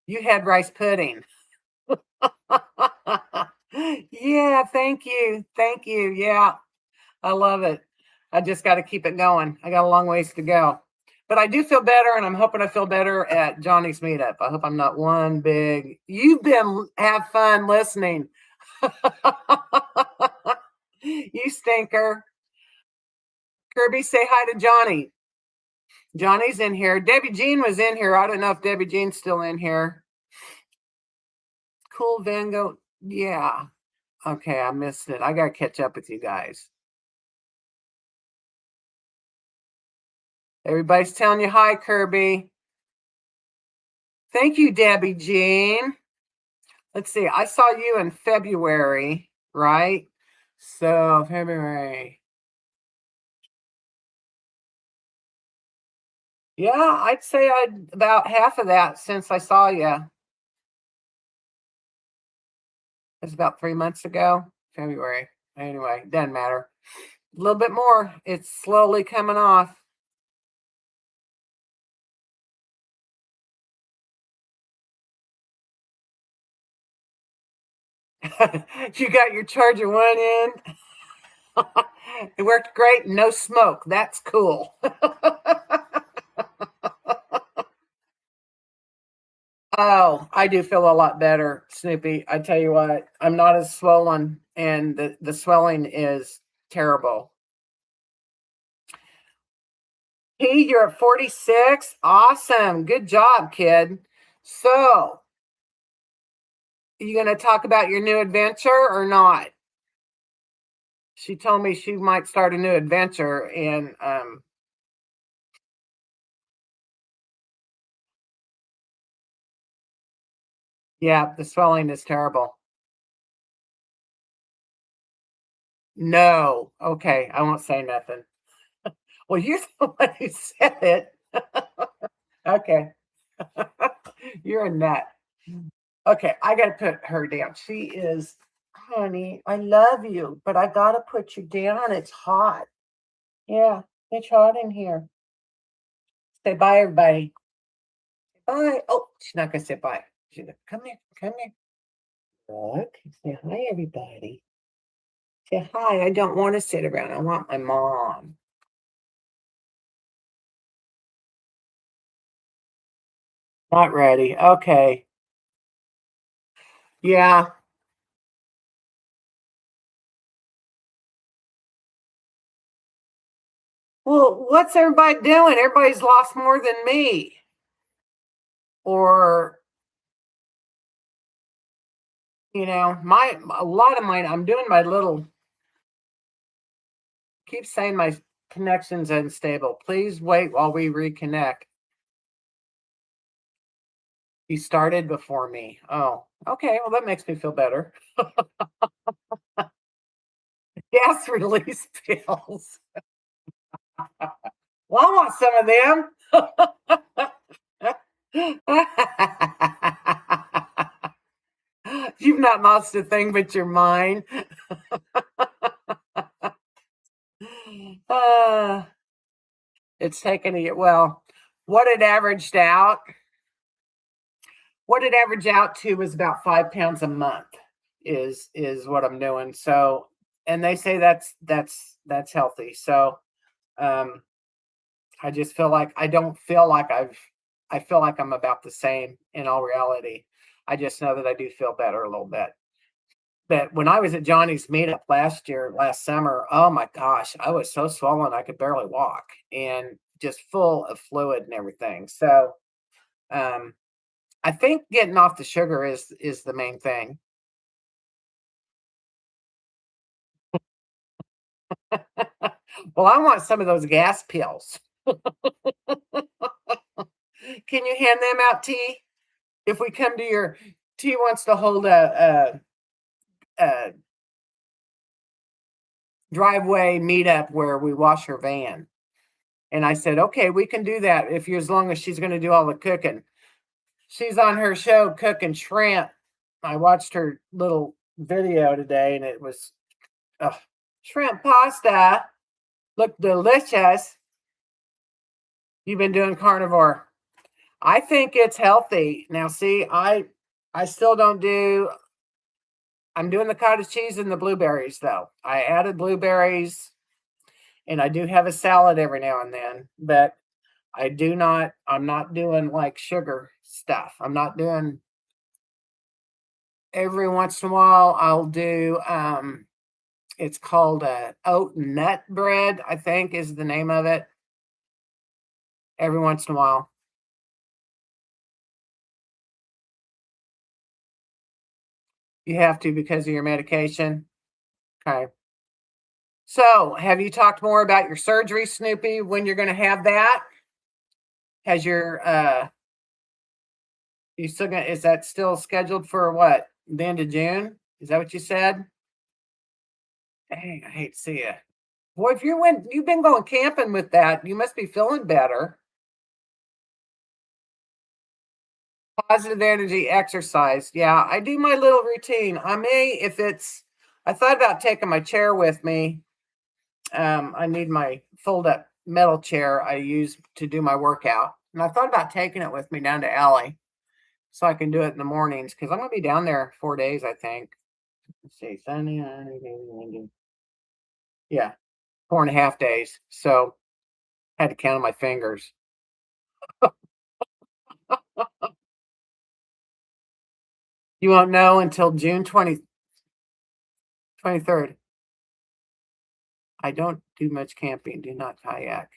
You had rice pudding. Yeah, thank you. Thank you. Yeah, I love it. I just got to keep it going. I got a long ways to go. But I do feel better, and I'm hoping I feel better at Johnny's meetup. I hope I'm not one big. Have fun listening. You stinker. Kirby, say hi to Johnny. Johnny's in here. Debbie Jean was in here. I don't know if Debbie Jean's still in here. Cool Van Gogh. Yeah. Okay, I missed it. I got to catch up with you guys. Everybody's telling you hi, Kirby. Thank you, Debbie Jean. Let's see. I saw you in February, right? So, February. Yeah, I'd say I'd about half of that since I saw you. It's about 3 months ago, February. Anyway, doesn't matter. A little bit more. It's slowly coming off. You got your charger one end. It worked great. No smoke. That's cool. Oh, I do feel a lot better, Snoopy. I tell you what, I'm not as swollen, and the swelling is terrible. Hey, you're at 46. Awesome. Good job, kid. So, you going to talk about your new adventure or not? She told me she might start a new adventure, and yeah, the swelling is terrible. No. Okay, I won't say nothing. Well, you're the one who said it. Okay. You're a nut. Okay, I gotta put her down. She is, honey, I love you, but I gotta put you down. It's hot. Yeah, it's hot in here. Say bye, everybody. Bye. Oh, she's not gonna say bye. She's gonna come here, come here. Look, say hi, everybody. Say hi. I don't want to sit around. I want my mom. Not ready. Okay. Yeah. Well, what's everybody doing? Everybody's lost more than me. Or, my a lot of mine, I'm doing my little keep saying my connection's unstable. Please wait while we reconnect. You started before me. Oh, okay. Well, that makes me feel better. Gas release pills. Well, I want some of them. You've not lost a thing but your mind. Uh, it's taken a well. What it averaged out, what it averaged out to was about 5 pounds a month. Is what I'm doing. So, and they say that's healthy. So, um, I just feel like I don't feel like I feel like I'm about the same in all reality. I just know that I do feel better a little bit. But when I was at Johnny's meetup last summer, oh my gosh, I was so swollen I could barely walk and just full of fluid and everything. So um, I think getting off the sugar is the main thing. Well, I want some of those gas pills. Can you hand them out, T? If we come to your T wants to hold a driveway meetup where we wash her van. And I said, okay, we can do that if you as long as she's going to do all the cooking. She's on her show cooking shrimp. I watched her little video today, and it was shrimp pasta. Looked delicious. You've been doing carnivore. I think it's healthy. Now, see, I still don't do. I'm doing the cottage cheese and the blueberries though. I added blueberries, and I do have a salad every now and then, but I do not. I'm not doing like sugar stuff. I'm not doing. Every once in a while, I'll do. It's called oat nut bread. I think is the name of it. Every once in a while, you have to because of your medication. Okay. So, have you talked more about your surgery, Snoopy? When you're going to have that? Has your you still gonna? Is that still scheduled for what? The end of June? Is that what you said? Dang, I hate to see you. Boy, if you've been going camping with that, you must be feeling better. Positive energy exercise. Yeah, I do my little routine. I may, if it's, I thought about taking my chair with me. I need my fold up metal chair I use to do my workout. And I thought about taking it with me down to Alley so I can do it in the mornings because I'm going to be down there 4 days, I think. Let's see, Sunday, Monday, yeah, 4.5 days. So I had to count on my fingers. You won't know until June 23rd. I don't do much camping, do not kayak.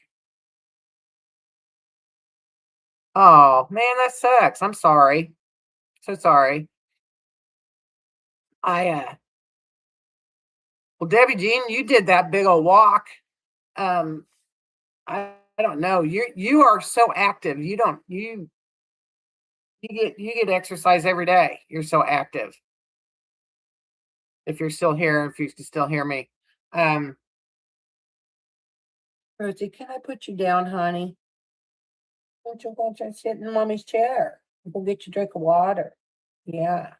Oh man, that sucks. I'm sorry. So sorry. I well, Debbie Jean, you did that big old walk. Um, I don't know. You are so active. You don't you get exercise every day. You're so active. If you're still here, if you can still hear me. Um, Rosie, can I put you down, honey? Don't you want to sit in mommy's chair? Go get you a drink of water. Yeah.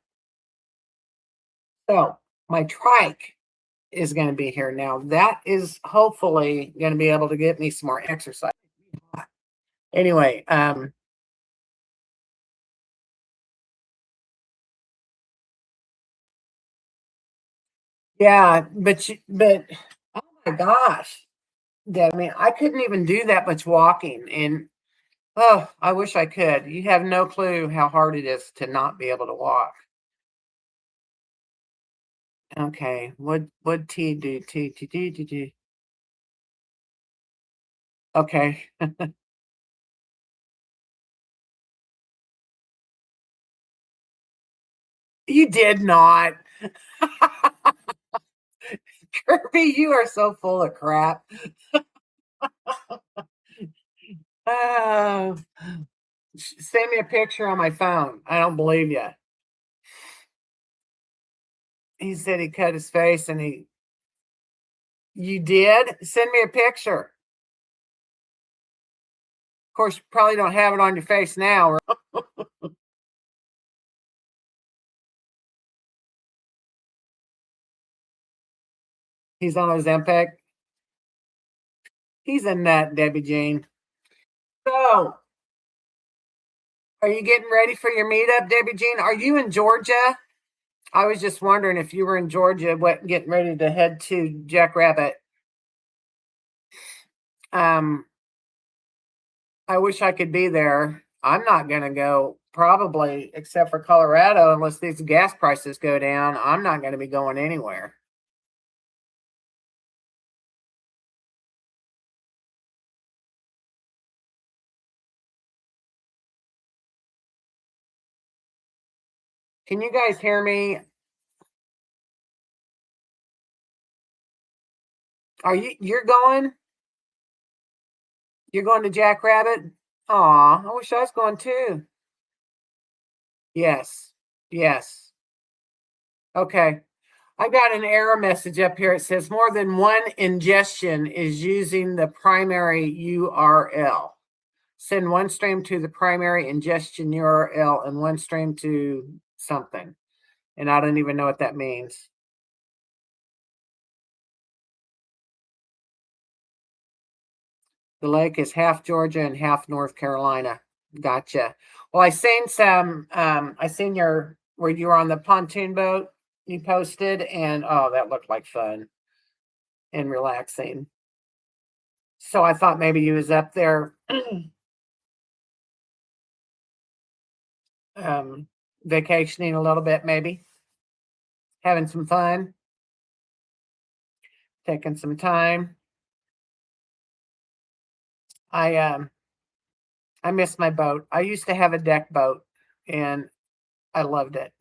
So my trike is going to be here now. That is hopefully going to be able to get me some more exercise. Anyway, yeah, but oh my gosh, Debbie, I couldn't even do that much walking, and oh, I wish I could. You have no clue how hard it is to not be able to walk. Okay, what T do T. Okay, you did not. Kirby, you are so full of crap. Oh, send me a picture on my phone. I don't believe you. He said he cut his face and he. You did? Send me a picture. Of course, you probably don't have it on your face now. Or he's on Ozempic. He's a nut, Debbie Jean. So, are you getting ready for your meetup, Debbie Jean? Are you in Georgia? I was just wondering if you were in Georgia, what getting ready to head to Jackrabbit. Um, I wish I could be there. I'm not going to go probably except for Colorado unless these gas prices go down. I'm not going to be going anywhere. Can you guys hear me? You're going? You're going to Jackrabbit? Aw, I wish I was going too. Yes. Yes. Okay. I got an error message up here. It says more than one ingestion is using the primary URL. Send one stream to the primary ingestion URL and one stream to something. And I don't even know what that means. The lake is half Georgia and half North Carolina. Gotcha. Well, I seen your where you were on the pontoon boat you posted, and oh, that looked like fun and relaxing. So I thought maybe you was up there um, vacationing a little bit, maybe having some fun, taking some time. I um, I miss my boat. I used to have a deck boat, and I loved it.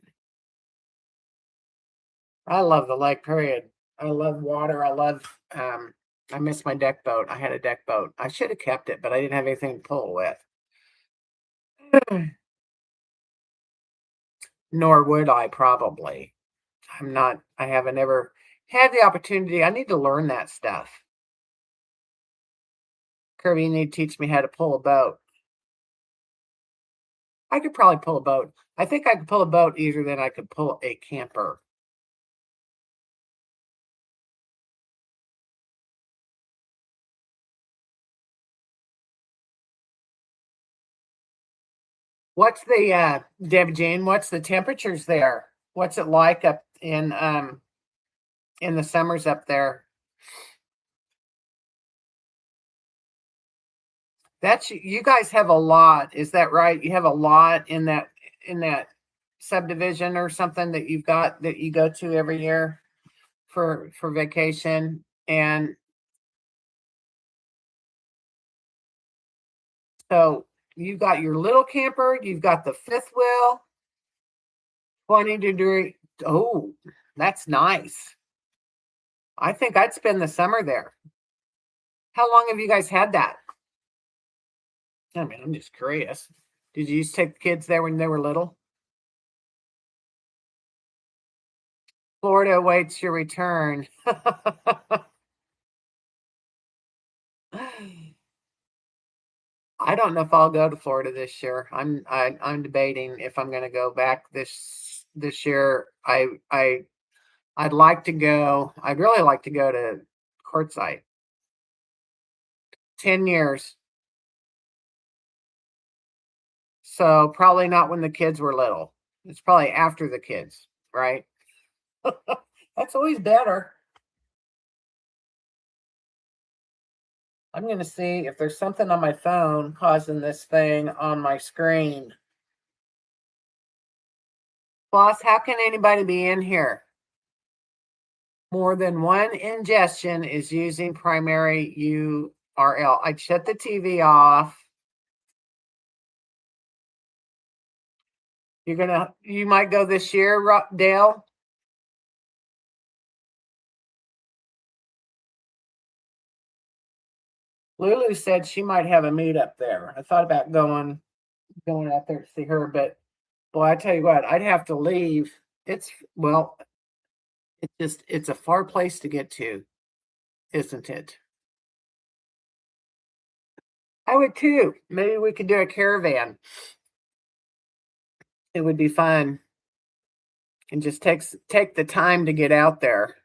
I love the lake. Period. I love water. I miss my deck boat. I had a deck boat. I should have kept it, but I didn't have anything to pull with. Nor would I probably. I'm not. I haven't ever had the opportunity. I need to learn that stuff. Kirby, you need to teach me how to pull a boat. I could probably pull a boat. I think I could pull a boat easier than I could pull a camper. What's the Debbie Jane? What's the temperatures there? What's it like up in the summers up there? That's you guys have a lot, is that right? You have a lot in that subdivision or something that you've got that you go to every year for vacation. And so you've got your little camper, you've got the fifth wheel, 20-degree. Oh, that's nice. I think I'd spend the summer there. How long have you guys had that? I mean, I'm just curious. Did you used to take the kids there when they were little? Florida awaits your return. I don't know if I'll go to Florida this year. I'm debating if I'm going to go back this year. I'd like to go. I'd really like to go to Quartzsite. 10 years. So probably not when the kids were little. It's probably after the kids, right? That's always better. I'm going to see if there's something on my phone causing this thing on my screen. Boss, how can anybody be in here? More than one ingestion is using primary URL. I'd shut the TV off. You might go this year, Dale? Lulu said she might have a meetup there. I thought about going out there to see her, but boy, I tell you what, I'd have to leave. Well, it's a far place to get to, isn't it? I would too. Maybe we could do a caravan. It would be fun. And just take the time to get out there.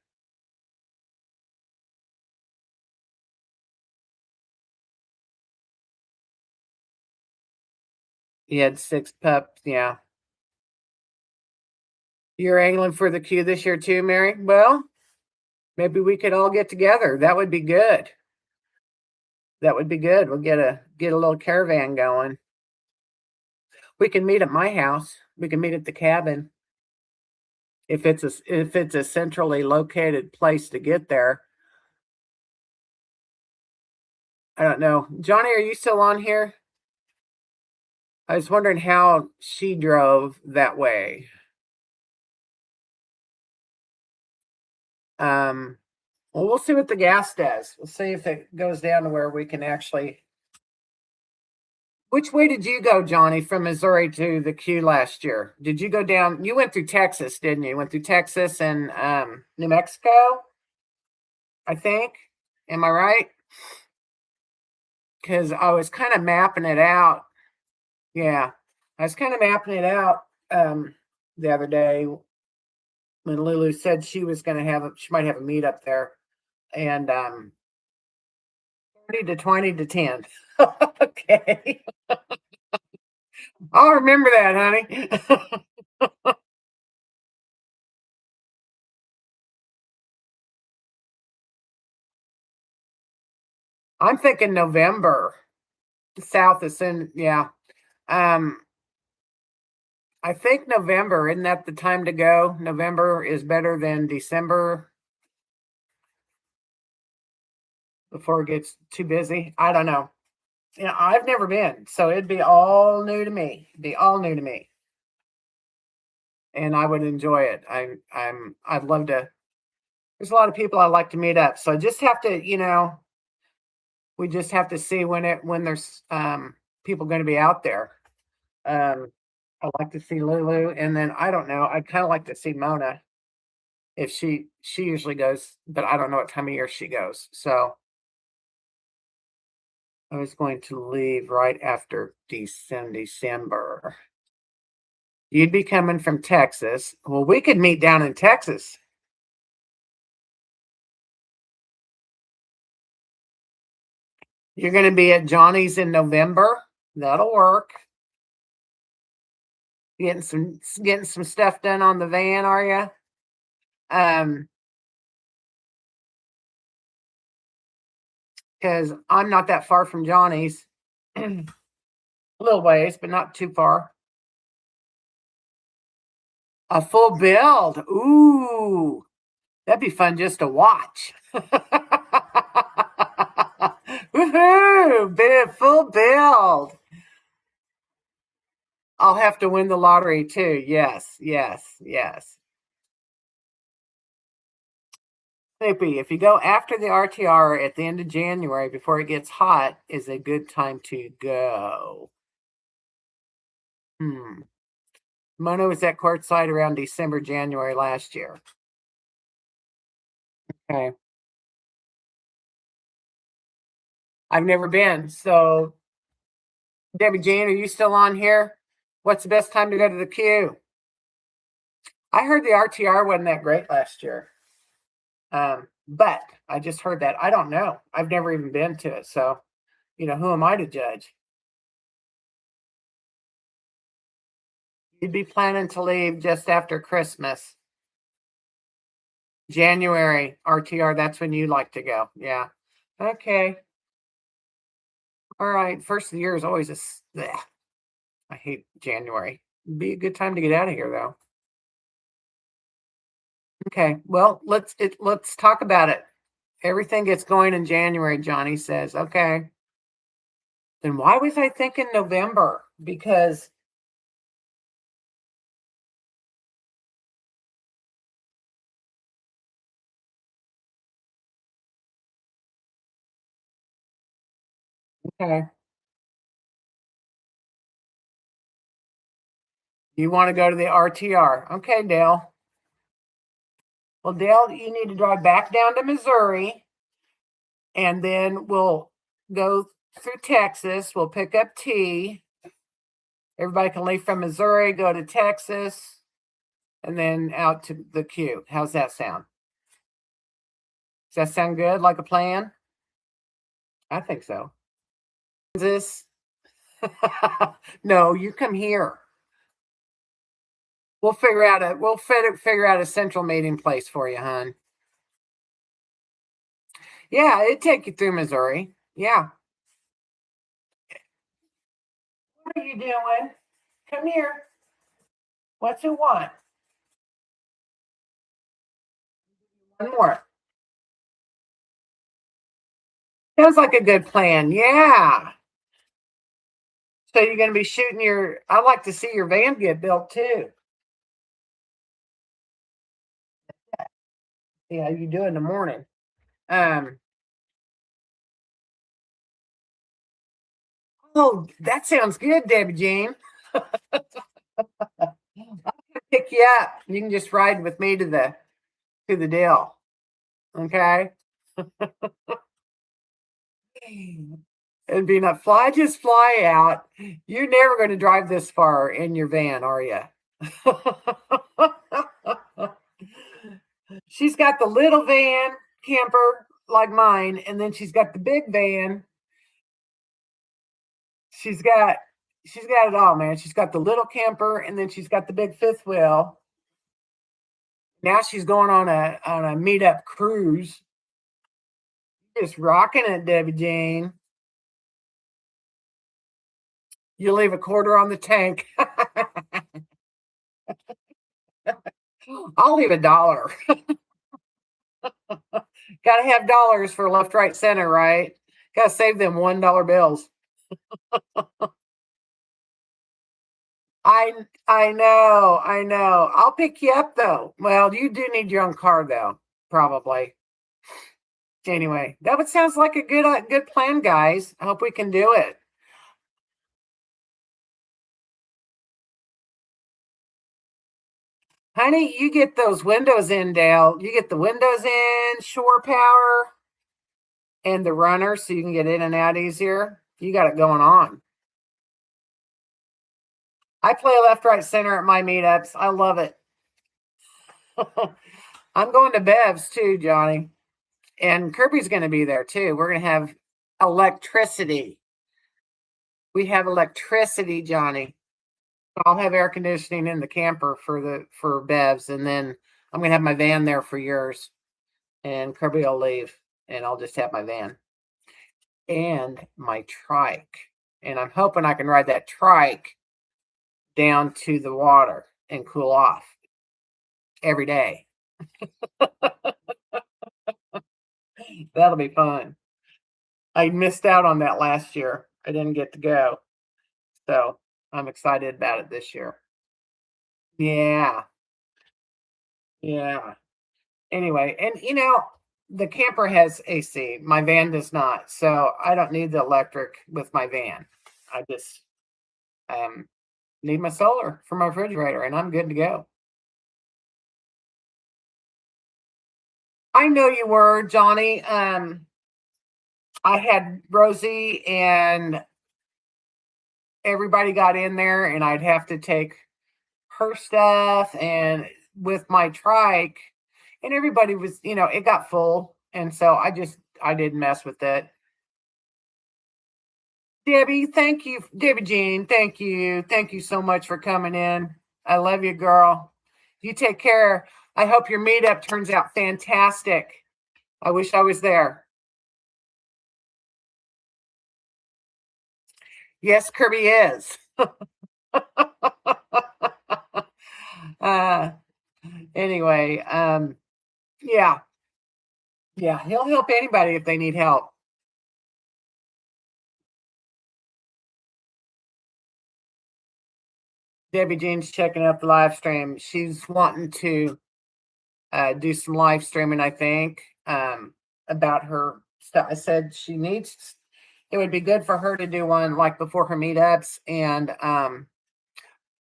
You had 6 pups, yeah. You're angling for the queue this year too, Mary? Well, maybe we could all get together. That would be good. That would be good. We'll get a little caravan going. We can meet at my house. We can meet at the cabin. If it's a centrally located place to get there. I don't know. Johnny, are you still on here? I was wondering how she drove that way. Well, we'll see what the gas does. We'll see if it goes down to where we can actually. Which way did you go, Johnny, from Missouri to the queue last year? Did you go down? You went through Texas, didn't you? Went through Texas and New Mexico, I think. Am I right? Because I was kind of mapping it out. Yeah, I was kind of mapping it out the other day when Lulu said she was going to she might have a meetup there, and 30 to 20 to 10. Okay. I'll remember that, honey. I'm thinking November. South is in, yeah. Um, I think November, isn't that the time to go? November is better than December before it gets too busy. I don't know. I've never been, so it'd be all new to me. It'd be all new to me. And I would enjoy it. I'd love to. There's a lot of people I like to meet up. So I just have to, we just have to see when there's people going to be out there. I'd like to see Lulu, and then I don't know. I'd kind of like to see Mona if she usually goes, but I don't know what time of year she goes. So I was going to leave right after December. You'd be coming from Texas. Well, we could meet down in Texas. You're going to be at Johnny's in November. That'll work. Getting some stuff done on the van, are you? Because I'm not that far from Johnny's. A little ways, but not too far. A full build. Ooh, that'd be fun just to watch. Woohoo! Full build. I'll have to win the lottery too. Yes, yes, yes. Snoopy, if you go after the RTR at the end of January before it gets hot, is a good time to go. Mona was at Quartzsite around December, January last year. Okay. I've never been, so Debbie Jean, are you still on here? What's the best time to go to the queue? I heard the RTR wasn't that great last year. But I just heard that. I don't know. I've never even been to it. So, who am I to judge? You'd be planning to leave just after Christmas. January RTR, that's when you like to go. Yeah. Okay. All right. First of the year is always bleh. I hate January. It'd be a good time to get out of here though. Okay. Well, let's talk about it. Everything gets going in January, Johnny says. Okay. Then why was I thinking November? Because okay. You want to go to the RTR. Okay, Dale. Well, Dale, you need to drive back down to Missouri and then we'll go through Texas. We'll pick up T. Everybody can leave from Missouri, go to Texas, and then out to the queue. How's that sound? Does that sound good? Like a plan? I think so. This? No, you come here. We'll figure out a central meeting place for you, hon. Yeah, it'd take you through Missouri. Yeah. What are you doing? Come here. What's it want? One more. Sounds like a good plan. Yeah. So you're going to be shooting I'd like to see your van get built too. Yeah, you do in the morning. Um, oh, that sounds good, Debbie Jean. I'll pick you up. You can just ride with me to the deal. Okay. It'd be not just fly out. You're never going to drive this far in your van, are you? She's got the little van camper like mine, and then she's got the big van. She's got it all, man. She's got the little camper, and then she's got the big fifth wheel. Now she's going on a meetup cruise. Just rocking it, Debbie Jean. You leave a quarter on the tank. I'll leave $1. Got to have dollars for left, right, center, right? Got to save them $1 bills. I know. I'll pick you up though. Well, you do need your own car though, probably. Anyway, that sounds like a good plan, guys. I hope we can do it. Honey, you get those windows in, Dale. You get the windows in, shore power, and the runner so you can get in and out easier. You got it going on. I play left, right, center at my meetups. I love it. I'm going to Bev's too, Johnny. And Kirby's going to be there too. We're going to have electricity. We have electricity, Johnny. I'll have air conditioning in the camper for Bev's, and then I'm going to have my van there for yours. And Kirby will leave, and I'll just have my van and my trike. And I'm hoping I can ride that trike down to the water and cool off every day. That'll be fun. I missed out on that last year. I didn't get to go. So I'm excited about it this year. Yeah. Yeah. Anyway, and the camper has AC. My van does not. So I don't need the electric with my van. I just need my solar for my refrigerator and I'm good to go. I know you were, Johnny. I had Rosie and everybody got in there and I'd have to take her stuff and with my trike, and everybody was, it got full. And so I didn't mess with it. Debbie, thank you. Debbie Jean, thank you. Thank you so much for coming in. I love you, girl. You take care. I hope your meetup turns out fantastic. I wish I was there. Yes, Kirby is. uh, anyway, yeah. Yeah, he'll help anybody if they need help. Debbie Jean's checking out the live stream. She's wanting to do some live streaming, I think, about her stuff. I said it would be good for her to do one like before her meetups and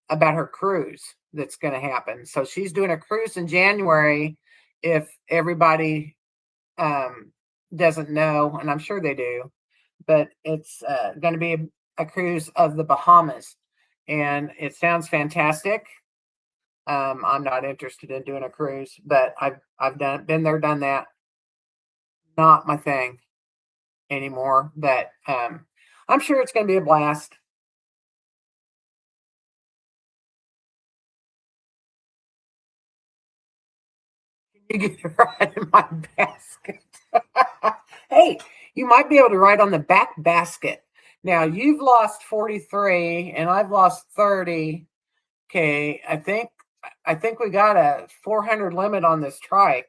about her cruise that's going to happen. So she's doing a cruise in January if everybody doesn't know, and I'm sure they do, but it's going to be a cruise of the Bahamas. And it sounds fantastic. I'm not interested in doing a cruise, but I've been there, done that. Not my thing anymore, but I'm sure it's going to be a blast. You get to ride in my basket. Hey, you might be able to ride on the back basket. Now you've lost 43 and I've lost 30. Okay, I think we got a 400 limit on this trike.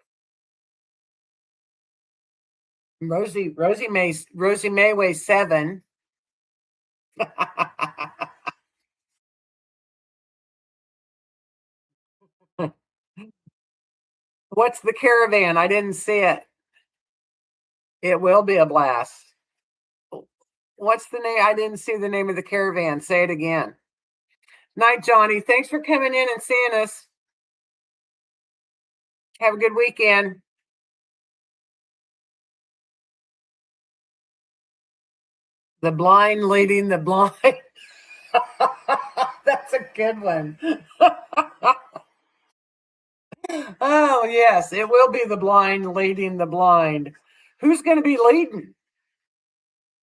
Rosie May weighs 7. What's the caravan? I didn't see it. It will be a blast. What's the name? I didn't see the name of the caravan. Say it again. Night, Johnny. Thanks for coming in and seeing us. Have a good weekend. The blind leading the blind. That's a good one. Oh, yes, it will be the blind leading the blind. Who's going to be leading?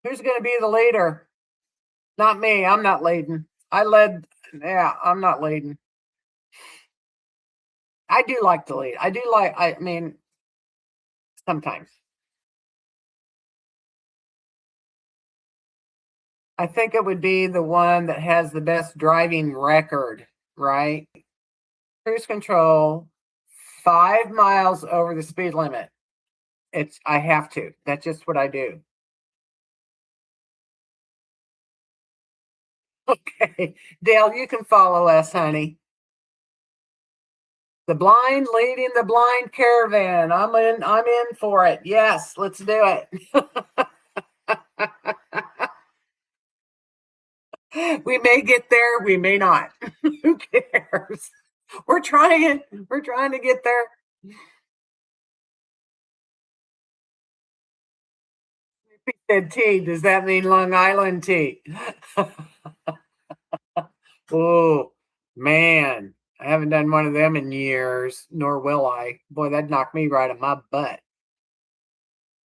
Who's going to be the leader? Not me. I'm not leading. I'm not leading. I do like to lead. I mean, sometimes. I think it would be the one that has the best driving record, right? Cruise control, 5 miles over the speed limit. I have to. That's just what I do. Okay. Dale, you can follow us, honey. The blind leading the blind caravan. I'm in for it. Yes, let's do it. We may get there, we may not. Who cares? We're trying. We're trying to get there. He said tea. Does that mean Long Island tea? Oh, man. I haven't done one of them in years, nor will I. Boy, that'd knock me right on my butt.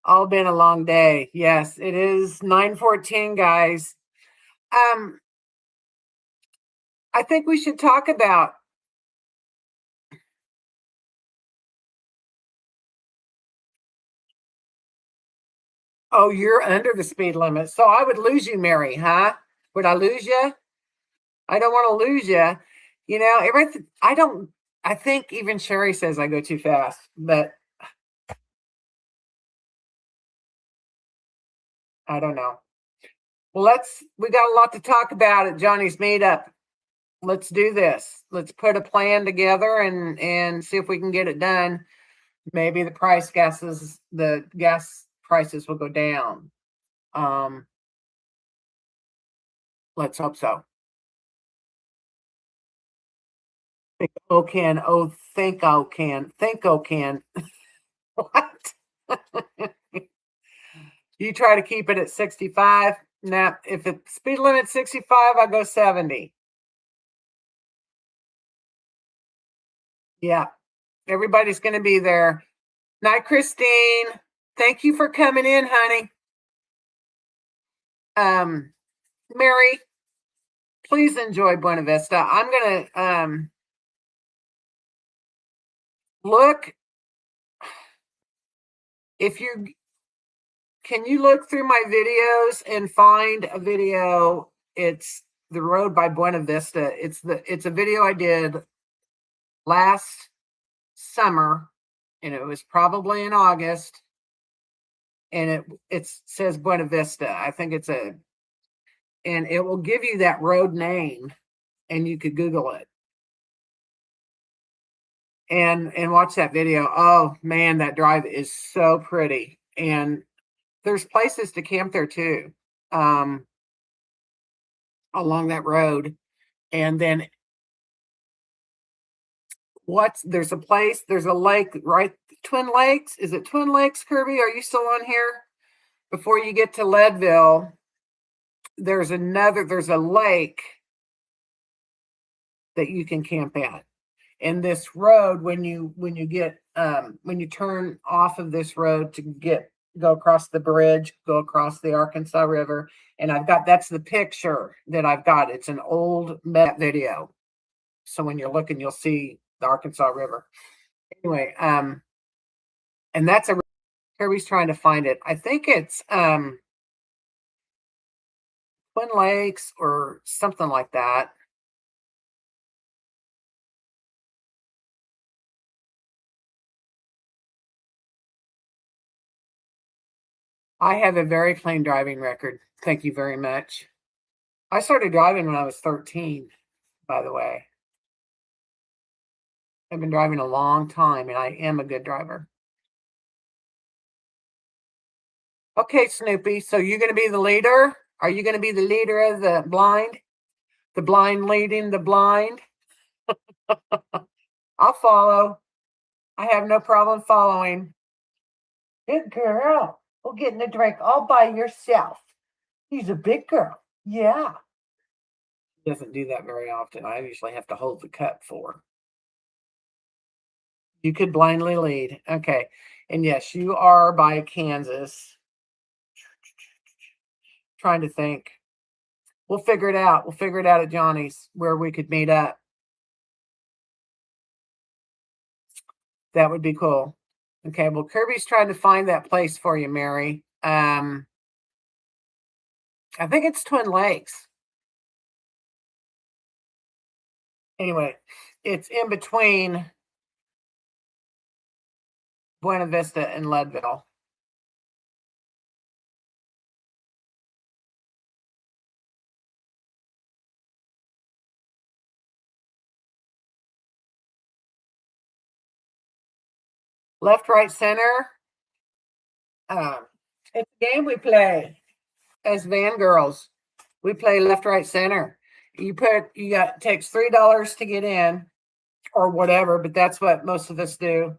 All been a long day. Yes, it is 9:14, guys. I think we should talk about. Oh, you're under the speed limit. So I would lose you, Mary, huh? Would I lose you? I don't want to lose you. Everything. I think even Sherry says I go too fast, but I don't know. Well, we got a lot to talk about at Johnny's meetup. Let's do this. Let's put a plan together and see if we can get it done. Maybe the gas prices will go down. Let's hope so. Think O can. Oh, think O can. Think O can. What? You try to keep it at 65. Now, if the speed limit 65, I go 70. Yeah, everybody's going to be there. Night, Christine. Thank you for coming in, honey. Mary, please enjoy Buena Vista. I'm going to look. If you can, you look through my videos and find a video. It's the road by Buena Vista. It's a video I did last summer, and it was probably in August, and it says Buena Vista. I think and it will give you that road name, and you could Google it and watch that video. Oh man, that drive is so pretty, and there's places to camp there too, along that road. And then there's a lake, right? Twin Lakes. Is it Twin Lakes, Kirby? Are you still on here? Before you get to Leadville, there's a lake that you can camp at. And this road, when you turn off of this road to go across the bridge, go across the Arkansas River, and that's the picture that I've got. It's an old video. So when you're looking, you'll see the Arkansas River. Anyway, and that's Kirby's trying to find it. I think it's Twin Lakes or something like that. I have a very clean driving record. Thank you very much. I started driving when I was 13, by the way. I've been driving a long time, and I am a good driver. Okay, Snoopy, so you're going to be the leader? Are you going to be the leader of the blind? The blind leading the blind? I'll follow. I have no problem following. Good girl. We're getting a drink all by yourself. She's a big girl. Yeah. She doesn't do that very often. I usually have to hold the cup for her. You could blindly lead. Okay. And yes, you are by Kansas. Trying to think. We'll figure it out. We'll figure it out at Johnny's where we could meet up. That would be cool. Okay. Well, Kirby's trying to find that place for you, Mary. I think it's Twin Lakes. Anyway, it's in between Buena Vista and Leadville. Left, right, center. It's a game we play as van girls. We play left, right, center. Takes $3 to get in or whatever, but that's what most of us do.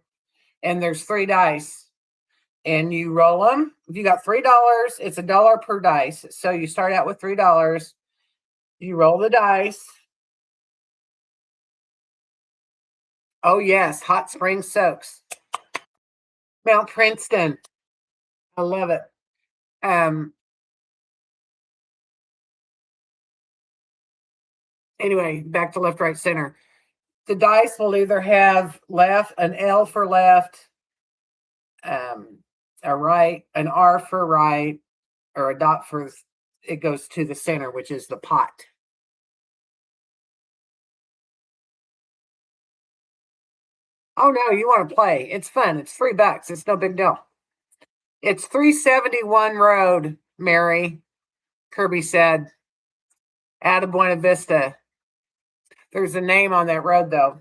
And there's 3 dice, and you roll them. If you got $3, it's $1 per dice. So you start out with $3. You roll the dice. Oh yes, hot spring soaks. Mount Princeton. I love it. Anyway, back to left, right, center. The dice will either have an L for left, a right, an R for right, or a dot for it goes to the center, which is the pot. Oh no, you want to play? It's fun. It's $3. It's no big deal. It's 371 Road, Mary. Kirby said, out of Buena Vista. There's a name on that road though,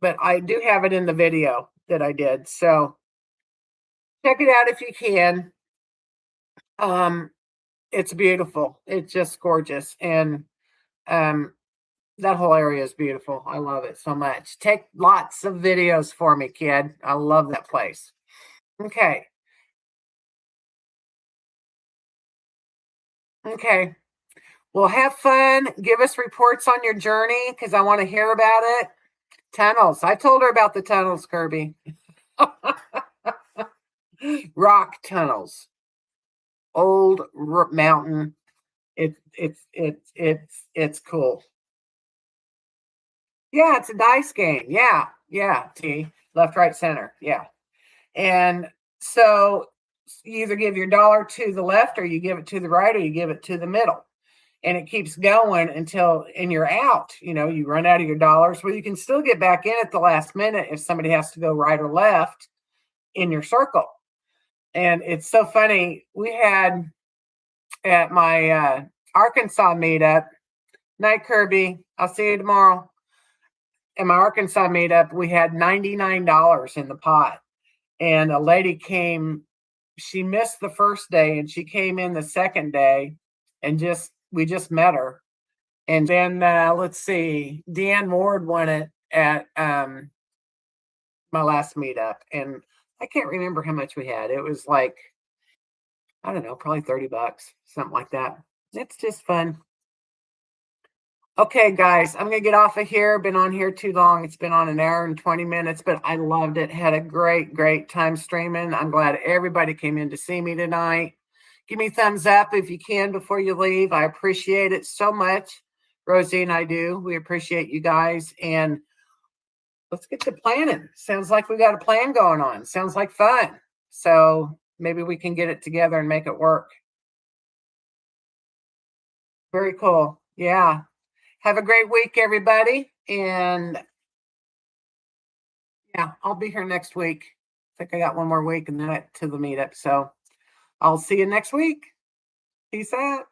but I do have it in the video that I did. So check it out if you can. It's beautiful. It's just gorgeous. And that whole area is beautiful. I love it so much. Take lots of videos for me, kid. I love that place. Okay. Okay. Well, have fun. Give us reports on your journey because I want to hear about it. Tunnels. I told her about the tunnels, Kirby. Rock tunnels. Old mountain. It's cool. Yeah, it's a dice game. Yeah, yeah. T left, right, center. Yeah, and so you either give your dollar to the left, or you give it to the right, or you give it to the middle, and it keeps going until and you're out. You know, you run out of your dollars. Well, you can still get back in at the last minute if somebody has to go right or left in your circle. And it's so funny. We had at my Arkansas meetup. Night, Kirby. I'll see you tomorrow. In my Arkansas meetup, we had $99 in the pot. And a lady came, she missed the first day and she came in the second day and we just met her. And then let's see, Deanne Ward won it at my last meetup. And I can't remember how much we had. It was like, I don't know, probably $30, something like that. It's just fun. Okay, guys, I'm gonna get off of here. Been on here too long. It's been on an hour and 20 minutes, but I loved it. Had a great time streaming. I'm glad everybody came in to see me tonight. Give me thumbs up if you can before you leave. I appreciate it so much. Rosie and I do. We appreciate you guys. And let's get to planning. Sounds like we got a plan going on. Sounds like fun. So maybe we can get it together and make it work. Very cool. Yeah. Have a great week, everybody. And yeah, I'll be here next week. I think I got one more week and then to the meetup. So I'll see you next week. Peace out.